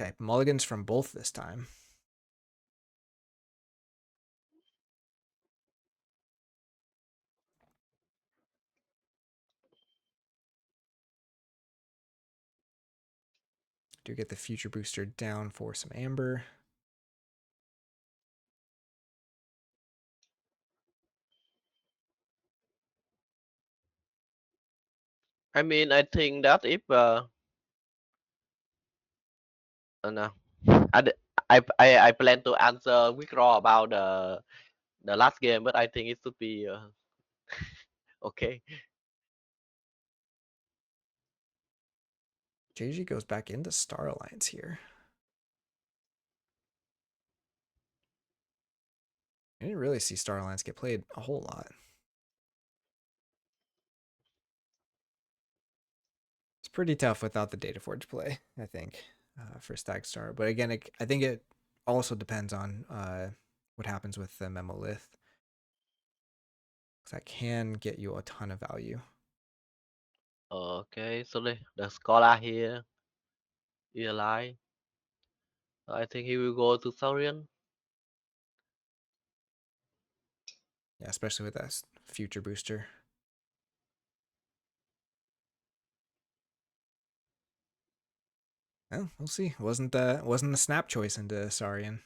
Okay, mulligans from both this time. Do get the future booster down for some amber. I mean, I think that if no, I, d- I plan to answer withdraw about the last game, but I think it should be okay. JG goes back into Star Alliance here. I didn't really see Star Alliance get played a whole lot. It's pretty tough without the Dataforge play, I think, for Stag Star. But again, I think it also depends on what happens with the Memolith. That can get you a ton of value. Okay, so the scholar here is alive. I think he will go to Saurian. Yeah, especially with that future booster. Well, we'll see. Wasn't the snap choice into Saurian.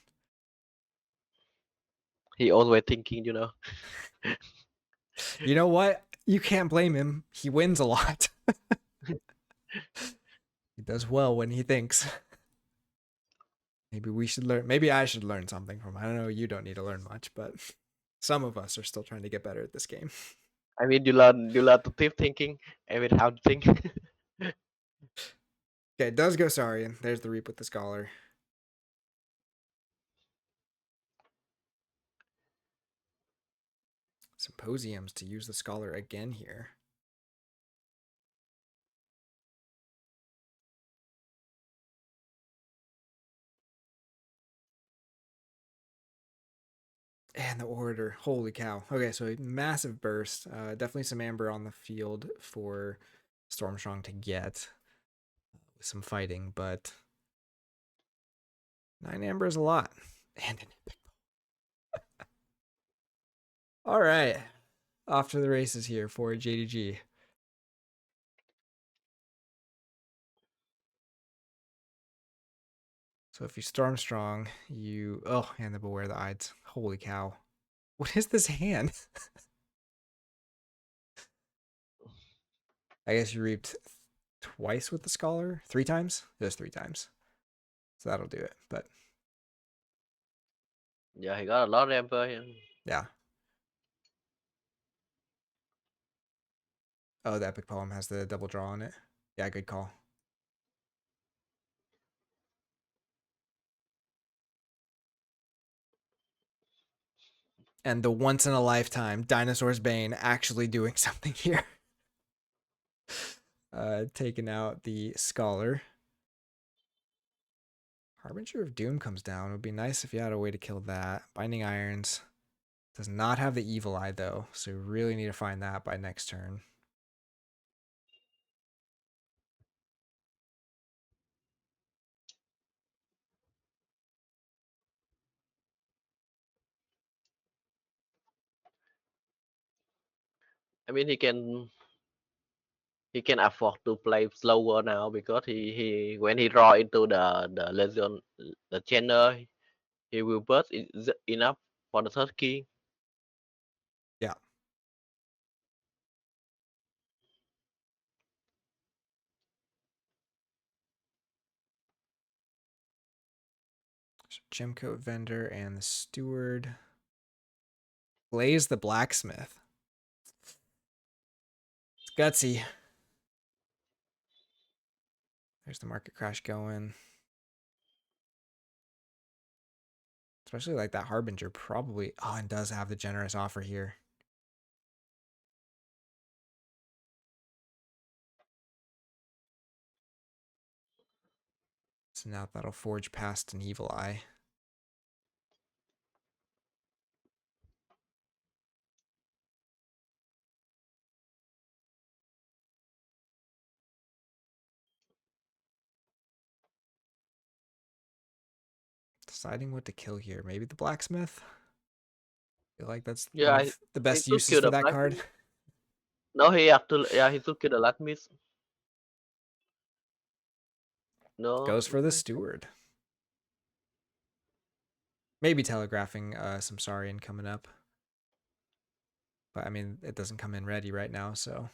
He always thinking, You know what? You can't blame him. He wins a lot. He does well when he thinks. Maybe we should learn. Maybe I should learn something from him. I don't know. You don't need to learn much, but some of us are still trying to get better at this game. I mean, you learn to keep thinking. I mean, how to think. Okay, it does go Saurian. There's the Reap with the Scholar. Symposiums to use the scholar again here. And the orator, holy cow. Okay, so massive burst. Definitely some amber on the field for Stormstrong to get with some fighting, but 9 amber is a lot. And an epic. All right, off to the races here for JDG. So if you Stormstrong, you and the Beware the Ides. Holy cow. What is this hand? I guess you reaped twice with the scholar? 3 times? Just 3 times. So that'll do it. But Yeah, he got a lot of amber here. yeah. Oh, the epic poem has the double draw on it. Yeah, good call. And the once in a lifetime Dinosaur's Bane actually doing something here. Taking out the scholar. Harbinger of Doom comes down. It would be nice if you had a way to kill that. Binding Irons does not have the Evil Eye though, so you really need to find that by next turn. I mean, he can afford to play slower now because he when he draw into the legion the channel, he will burst enough for the third key. Yeah. So Gemcoat Vendor and the Steward. Blaze the Blacksmith. It's gutsy. There's the market crash going. Especially like that Harbinger probably, and does have the generous offer here. So now that'll forge past an Evil Eye. Deciding what to kill here. Maybe the Blacksmith? I feel like that's one Yeah, of the he best should uses kill for the that black. card. No, he have to. Yeah, he should kill the last miss. No. Goes for the Steward. Maybe telegraphing some Saurian coming up. But I mean, it doesn't come in ready right now, so.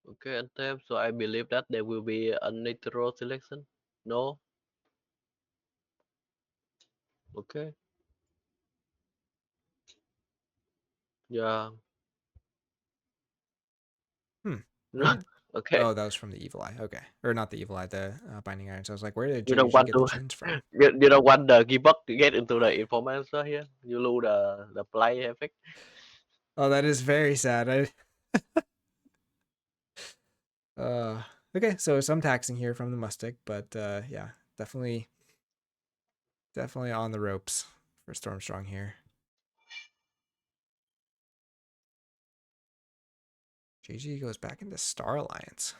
Okay, and so I believe that there will be a natural selection. No. Okay. Yeah. Where did... Okay. Oh, that was from the Evil Eye. Okay. Or not the Evil Eye, the Binding Irons. I was like, where did You don't JDG want get the to. chins from? You don't want the keyboard to get into the information here. You lose the play effect. Oh, that is very sad. Uh, okay, so some taxing here from the Mustic, but yeah, definitely on the ropes for Stormstrong here. JG goes back into Star Alliance.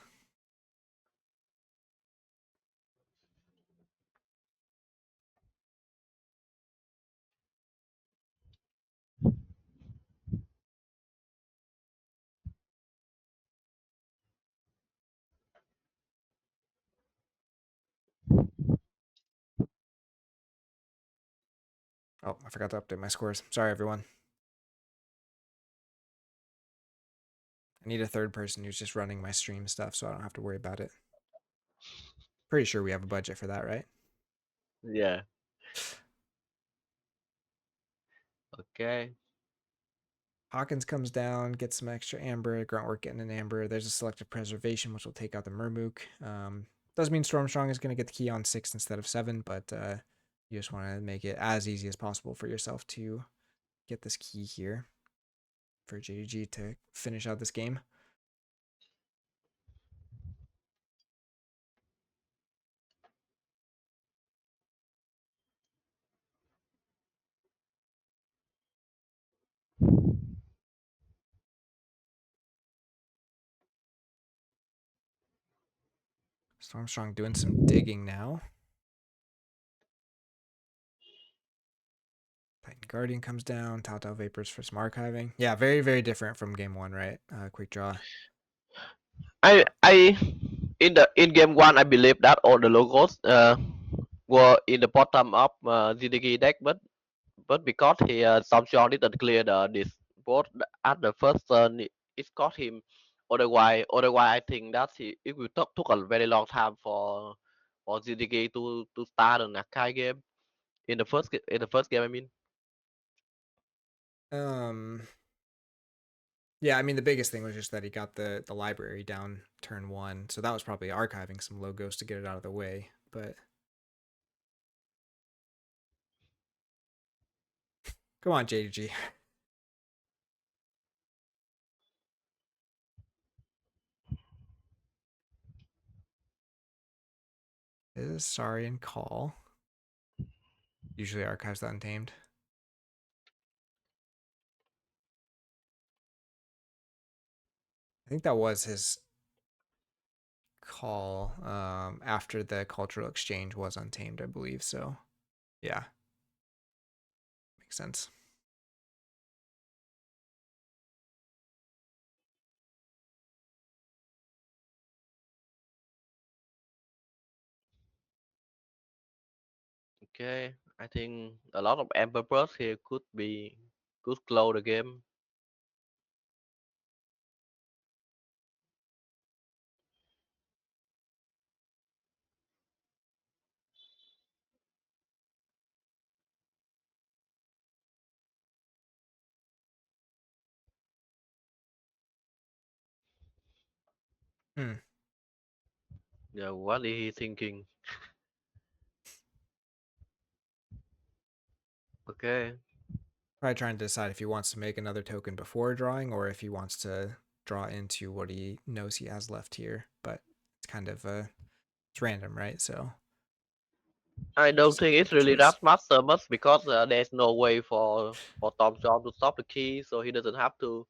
Oh, I forgot to update my scores. Sorry, everyone. I need a third person who's just running my stream stuff so I don't have to worry about it. Pretty sure we have a budget for that, right? Yeah. Okay. Hawkins comes down, gets some extra amber. Gruntwork getting an amber. There's a selective preservation, which will take out the Murmook. Does mean Stormstrong is going to get the key on 6 instead of 7, but You just want to make it as easy as possible for yourself to get this key here for JDG to finish out this game. Stormstrong doing some digging now. Titan Guardian comes down. Telltale Vapors for some archiving. Yeah, very, very different from game one, right? Quick draw. I in game one I believe that all the logos were in the bottom of JDG deck, but because he Stormstrong didn't clear this board at the first turn, it cost him. Otherwise, I think that it will took a very long time for JDG to start an archive game in the first game. I mean, Yeah, I mean the biggest thing was just that he got the library down turn 1, so that was probably archiving some logos to get it out of the way. But come on, JDG. Is sorry and call. Usually archives the untamed. I think that was his call after the cultural exchange was untamed, I believe. So yeah, makes sense. okay, I think a lot of Emperors here could close the game. Hmm. Yeah, what is he thinking? Okay. Probably trying to decide if he wants to make another token before drawing or if he wants to draw into what he knows he has left here. But it's kind of it's random, right? So I don't just have think to it's make a really choice. that much because there's no way for Tom John to stop the key, so he doesn't have to.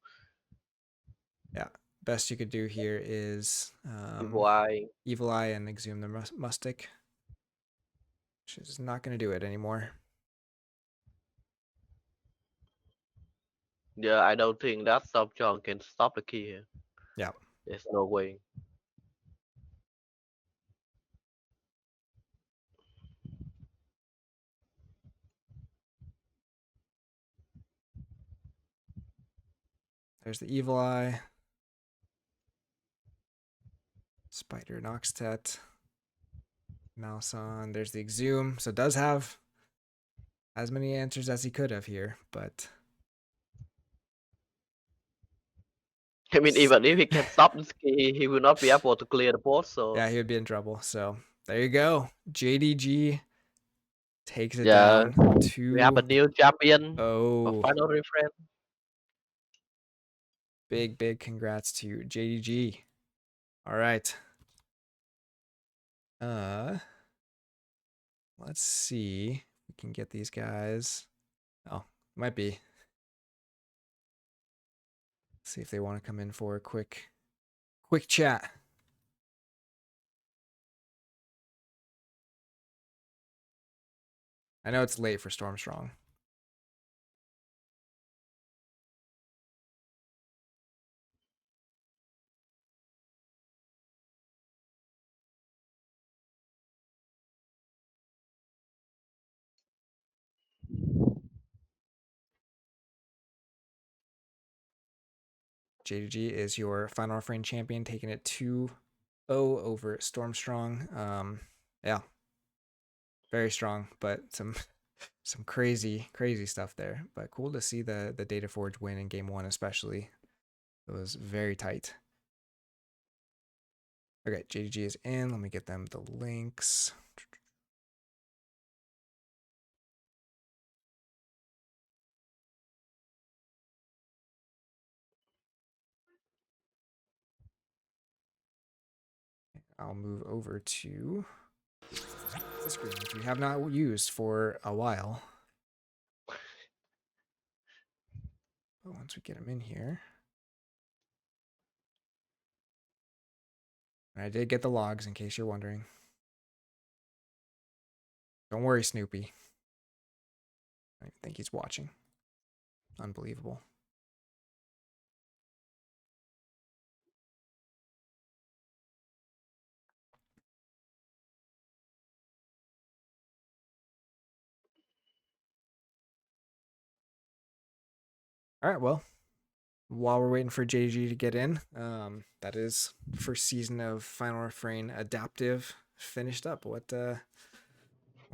Yeah, best you could do here is Evil Eye. Evil Eye and Exhume the Mustic, which is not going to do it anymore. Yeah, I don't think that Tom John can stop the key here. Yeah, There's no way. there's the Evil Eye, Spider Noxtet, Malson. There's the Exhume. So it does have as many answers as he could have here, but I mean, even if he can stop this key, he will not be able to clear the board. So yeah, he would be in trouble. So there you go. JDG takes it yeah, down we have a 2-0. new champion for final reference. Big, big congrats to JDG. All right. Let's see if we can get these guys. Oh, might be. See if they want to come in for a quick chat. I know it's late for Stormstrong. JDG is your final refrain champion, taking it 2-0 over Stormstrong. Yeah, very strong, but some crazy stuff there. But cool to see the Data Forge win in game 1, especially. It was very tight. Okay, JDG is in. Let me get them the links. I'll move over to this screen, which we have not used for a while. But once we get them in here. And I did get the logs in case you're wondering. Don't worry, Snoopy. I think he's watching. Unbelievable. All right, well, while we're waiting for JG to get in, that is first season of Final Refrain Adaptive finished up. What were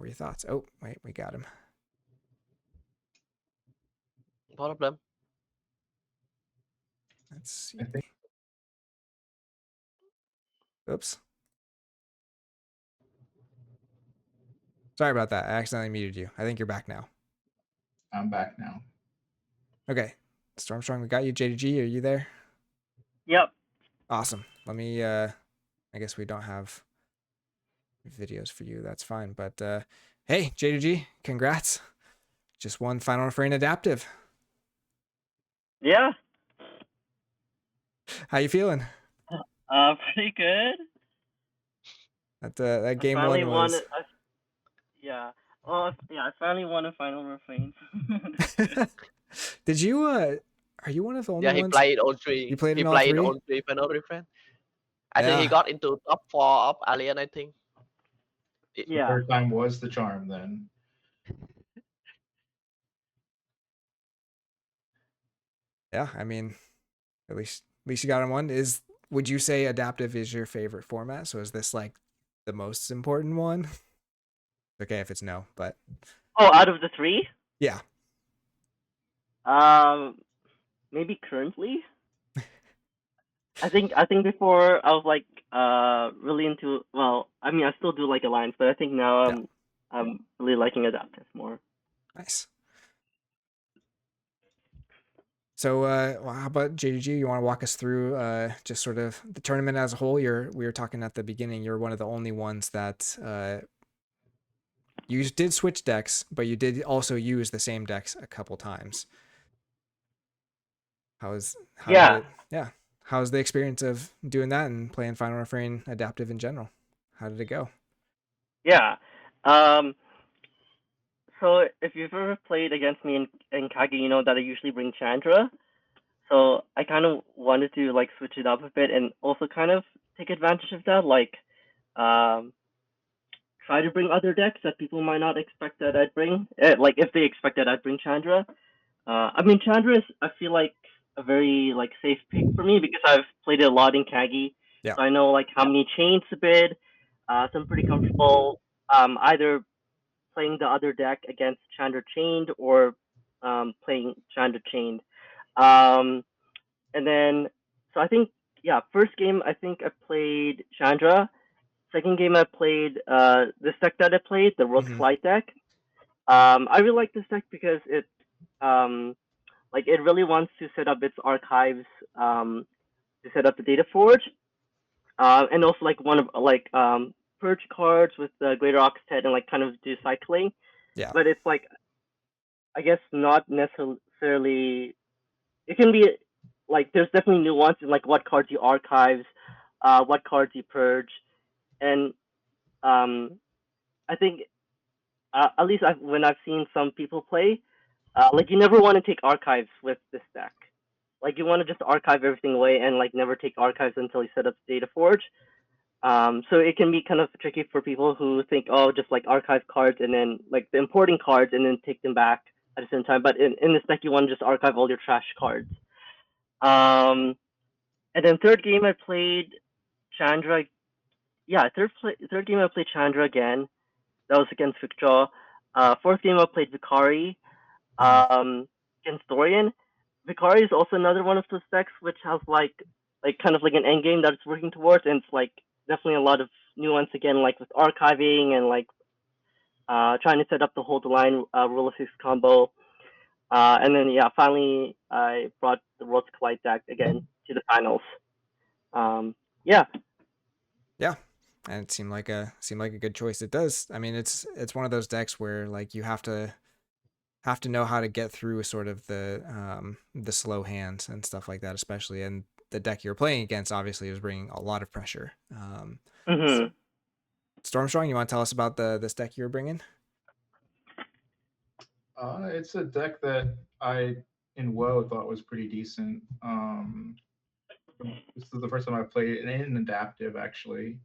your thoughts? Oh, wait, we got him. Both of them. Let's see. I think Oops. Sorry about that. I accidentally muted you. I think you're back now. I'm back now. Okay. Stormstrong, we got you. JDG, are you there? Yep. Awesome. Let me I guess we don't have videos for you. That's fine. But hey, JDG, congrats. Just won Final Refrain Adaptive. Yeah. How you feeling? Pretty good. That I game finally one won was it. Yeah. Well, yeah, I finally won a Final Refrain. Did you are you one of the only Yeah, he ones? played all three. You played He in all played three? all three Final Refrain. I think he Yeah. got into top 4 of Alien, I think. Yeah. Third time was the charm then. Yeah, I mean, at least you got on one. Would you say adaptive is your favorite format? So is this like the most important one? Okay if it's no, but Oh, out of the three? yeah. Maybe currently. I think before I was like really into, well, I mean I still do like Alliance, but I think now Yeah. I'm really liking Adaptive more. Nice. So well, how about JDG? You want to walk us through just sort of the tournament as a whole? We were talking at the beginning, you're one of the only ones that you did switch decks, but you did also use the same decks a couple times. Yeah. How's the experience of doing that and playing Final Refrain Adaptive in general? How did it go? Yeah. So if you've ever played against me in Kage, you know that I usually bring Chandra. So I kind of wanted to like switch it up a bit and also kind of take advantage of that, like um, try to bring other decks that people might not expect that I'd bring. Like if they expect that I'd bring Chandra. I mean Chandra is I feel like a very like safe pick for me because I've played it a lot in Kage, Yeah. so I know like how many chains to bid. So I'm pretty comfortable either playing the other deck against Chandra Chained or playing Chandra Chained. Um, and then, so I think, yeah, first game I think I played Chandra. Second game I played this deck that I played, the World's Mhm. Collide deck. I really like this deck because it like it really wants to set up its archives to set up the data forge, and also like one of like purge cards with the Greater Oxhead and like kind of do cycling. Yeah. But it's like I guess not necessarily. It can be like there's definitely nuance in like what cards you archives, what cards you purge, and I think at least when I've seen some people play, like you never want to take archives with this deck. Like you want to just archive everything away and like never take archives until you set up Data Forge. So it can be kind of tricky for people who think, oh, just like archive cards and then like the importing cards and then take them back at the same time. But in this deck, you want to just archive all your trash cards. And then third game I played Chandra. Yeah, third game I played Chandra again. That was against Victor. Fourth game I played Vicari against Dorian. Vicari is also another one of those decks which has like kind of like an end game that it's working towards, and it's like definitely a lot of nuance again, like with archiving and like trying to set up the hold the line rule of six combo. And then yeah, finally I brought the World's Collide deck again to the finals. Yeah. Yeah. and it seemed like a good choice. It does. I mean, it's one of those decks where like you have to know how to get through sort of the slow hands and stuff like that, especially. And the deck you're playing against obviously is bringing a lot of pressure. Hmm. Stormstrong, you want to tell us about this deck you were bringing? It's a deck that I in WoW thought was pretty decent. This is the first time I played it in adaptive actually.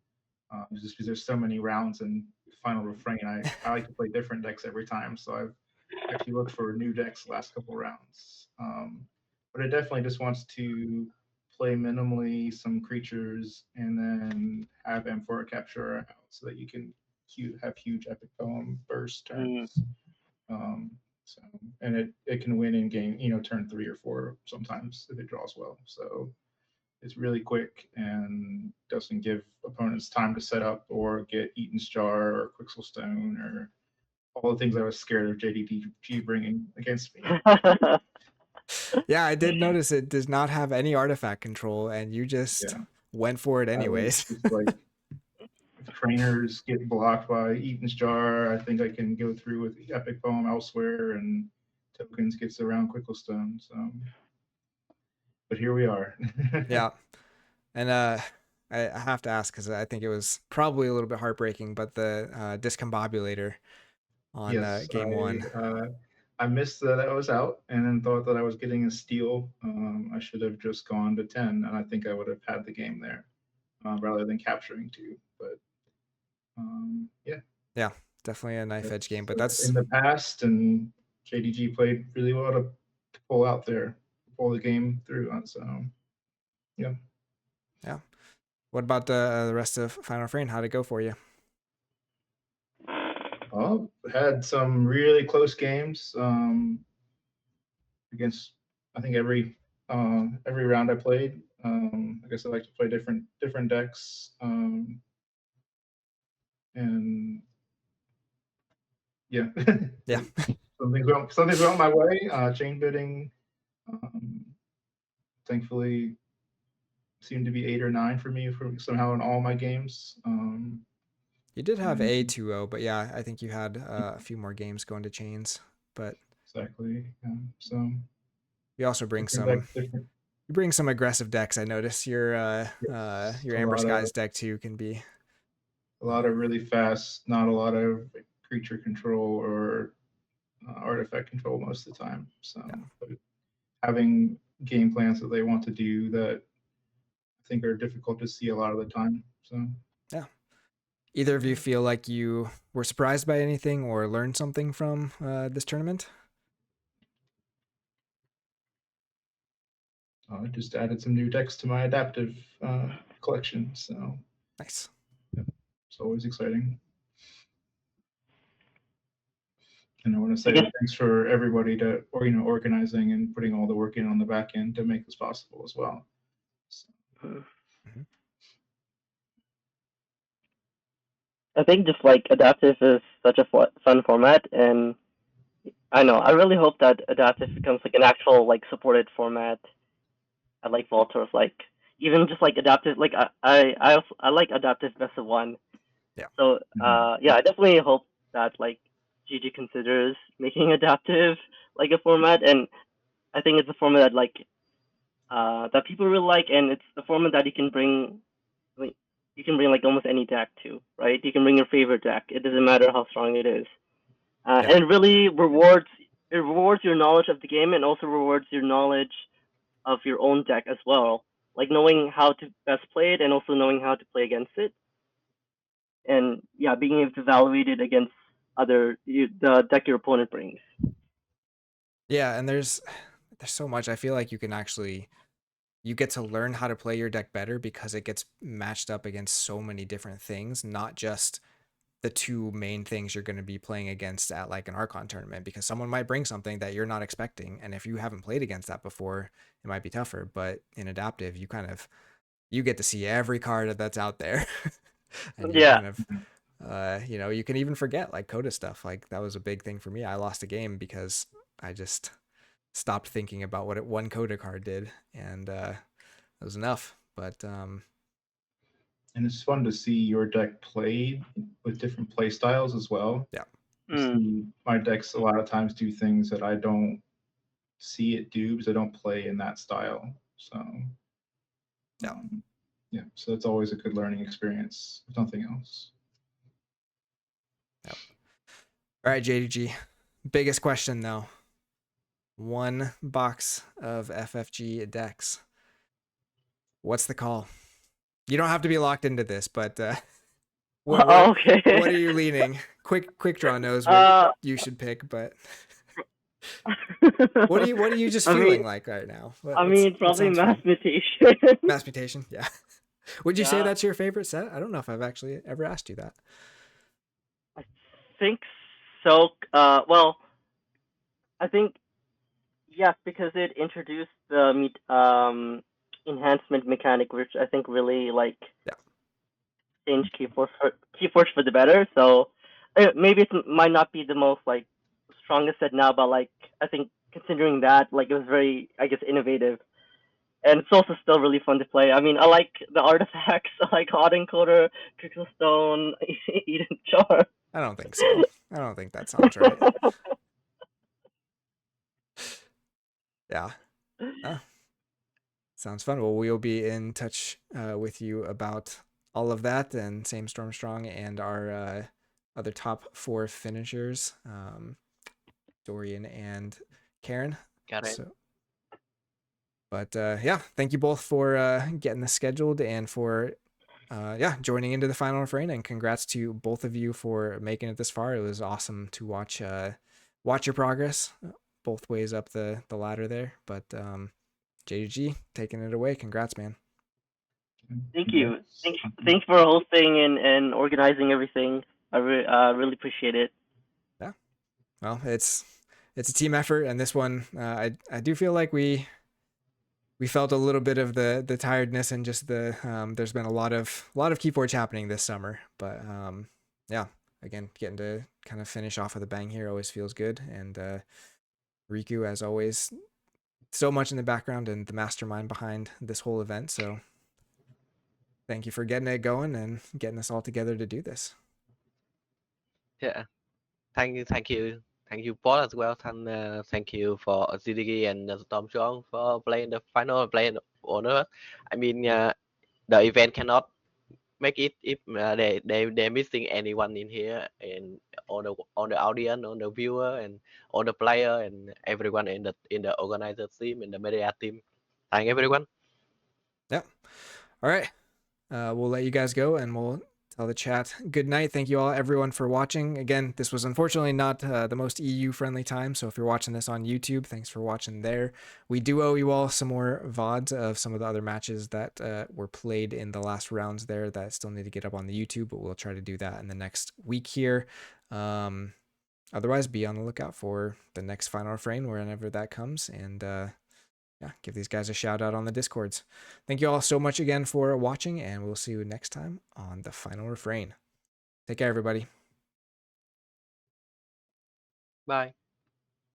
Just because there's so many rounds in Final Refrain, I like to play different decks every time. So I've actually looked for new decks the last couple rounds. But it definitely just wants to play minimally some creatures and then have Amphora Capture out so that you can have huge epic poem burst Mm. turns. Um, so and it can win in game, turn 3 or 4 sometimes if it draws well. So it's really quick and doesn't give opponents time to set up or get Eaton's Jar or Quixel Stone or all the things I was scared of JDG bringing against me. Yeah, I did notice it does not have any artifact control, and you just Yeah, went for it I was anyways. just like, if trainers get blocked by Eaton's Jar, I think I can go through with Epic Poem elsewhere and tokens gets around Quixel Stone. So, but here we are. Yeah, and I have to ask because I think it was probably a little bit heartbreaking, but the discombobulator on Yes, game one. I missed that I was out and then thought that I was getting a steal. I should have just gone to 10, and I think I would have had the game there rather than capturing 2. But yeah, Yeah, definitely a knife edge game, that's but that's in the past, and JDG played really well to pull out there, pull the game through. So yeah. yeah. What about the rest of Final Frame? How'd it go for you? Well, had some really close games against I think every round I played. I guess I like to play different decks, and yeah, Yeah. something's went my way. Chain bidding, um, thankfully, seemed to be 8 or 9 for me for somehow in all my games. You did have And A2O, but yeah, I think you had a few more games going to chains. But exactly, so you also bring different decks, some different. aggressive decks. I notice Yes, your a Amber lot of Skies deck too can be really fast, not a lot of creature control or artifact control most of the time. So, yeah. but having game plans that they want to do that I think are difficult to see a lot of the time. So, Yeah. Either of you feel like you were surprised by anything or learned something from this tournament? I just added some new decks to my adaptive collection. So, Nice. yeah, it's always exciting. And I want to I say guess thanks for everybody to organizing and putting all the work in on the back end to make this possible as well. So, Mhm. I think just like adaptive is such a fun format, and I know I really hope that adaptive becomes like an actual like supported format. I like Voltor's like even just like adaptive like I like adaptive best of one. Yeah. So mhm. yeah, I definitely hope that like GG considers making adaptive like a format, and I think it's a format that like that people really like, and it's a format that you can bring. Like, you can bring like almost any deck to, right? You can bring your favorite deck. It doesn't matter how strong it is, Yeah. and it really rewards your knowledge of the game and also rewards your knowledge of your own deck as well. Like knowing how to best play it and also knowing how to play against it, and yeah, being able to evaluate it against the deck your opponent brings. Yeah, and there's so much. I feel like you can actually you get to learn how to play your deck better because it gets matched up against so many different things, not just the two main things you're going to be playing against at like an Archon tournament, because someone might bring something that you're not expecting, and if you haven't played against that before, it might be tougher. But in adaptive, you get to see every card that's out there. And you Yeah, kind of you can even forget like Coda stuff. Like that was a big thing for me. I lost a game because I just stopped thinking about what one Coda card did, and that was enough. But and it's fun to see your deck played with different play styles as well. Yeah. You see my decks a lot of times do things that I don't see it do because I don't play in that style. So Yeah. Yeah, so it's always a good learning experience, if nothing else. Yep. All right, JDG. Biggest question though. One box of FFG decks. What's the call? You don't have to be locked into this, but what Okay. what are you leaning? Quick draw knows what you should pick, but what are you just feeling like right now? What probably sounds fun? mass mutation. Mass mutation, yeah. Would you say Yeah. that's your favorite set? I don't know if I've actually ever asked you that. I think so. Well, I think yes, because it introduced the enhancement mechanic, which I think really like Yeah. changed Keyforge for the better. So maybe it might not be the most like strongest set now, but like I think considering that, like it was very, I guess, innovative. And it's also still really fun to play. I mean, I like the artifacts. I like Hot Encoder, Crystal Stone, Eden Jar. I don't think so. I don't think that sounds right. Yeah. Sounds fun. Well, we'll be in touch with you about all of that, and same Stormstrong and our other top 4 finishers, Dorian and Karen. Got it. So, but yeah, thank you both for getting this scheduled and for joining into the final refrain, and congrats to both of you for making it this far. It was awesome to watch your progress both ways up the ladder there. But JDG taking it away. Congrats, man. Thank you. Thanks for hosting and organizing everything. I really appreciate it. Yeah. Well, it's a team effort, and this one I do feel like we felt a little bit of the tiredness and just the there's been a lot of Keyforge happening this summer, but yeah, again, getting to kind of finish off with a bang here always feels good. And Riku, as always, so much in the background and the mastermind behind this whole event. So thank you for getting it going and getting us all together to do this. Yeah. Thank you, Paul, as well. Thank you for JDG and Stormstrong for playing the final, playing honor. I mean, the event cannot make it if they're missing anyone in here, and on the audience, on the viewer, and on the player, and everyone in the organizer team, and the media team. Thank everyone. Yep. All right. We'll let you guys go, and we'll tell the chat good night. Thank you all, everyone, for watching. Again, this was unfortunately not the most EU-friendly time, so if you're watching this on YouTube, thanks for watching there. We do owe you all some more VODs of some of the other matches that were played in the last rounds there that still need to get up on the YouTube, but we'll try to do that in the next week here. Otherwise, be on the lookout for the next final refrain whenever that comes, and yeah, give these guys a shout out on the Discords. Thank you all so much again for watching, and we'll see you next time on the final refrain. Take care, everybody. Bye.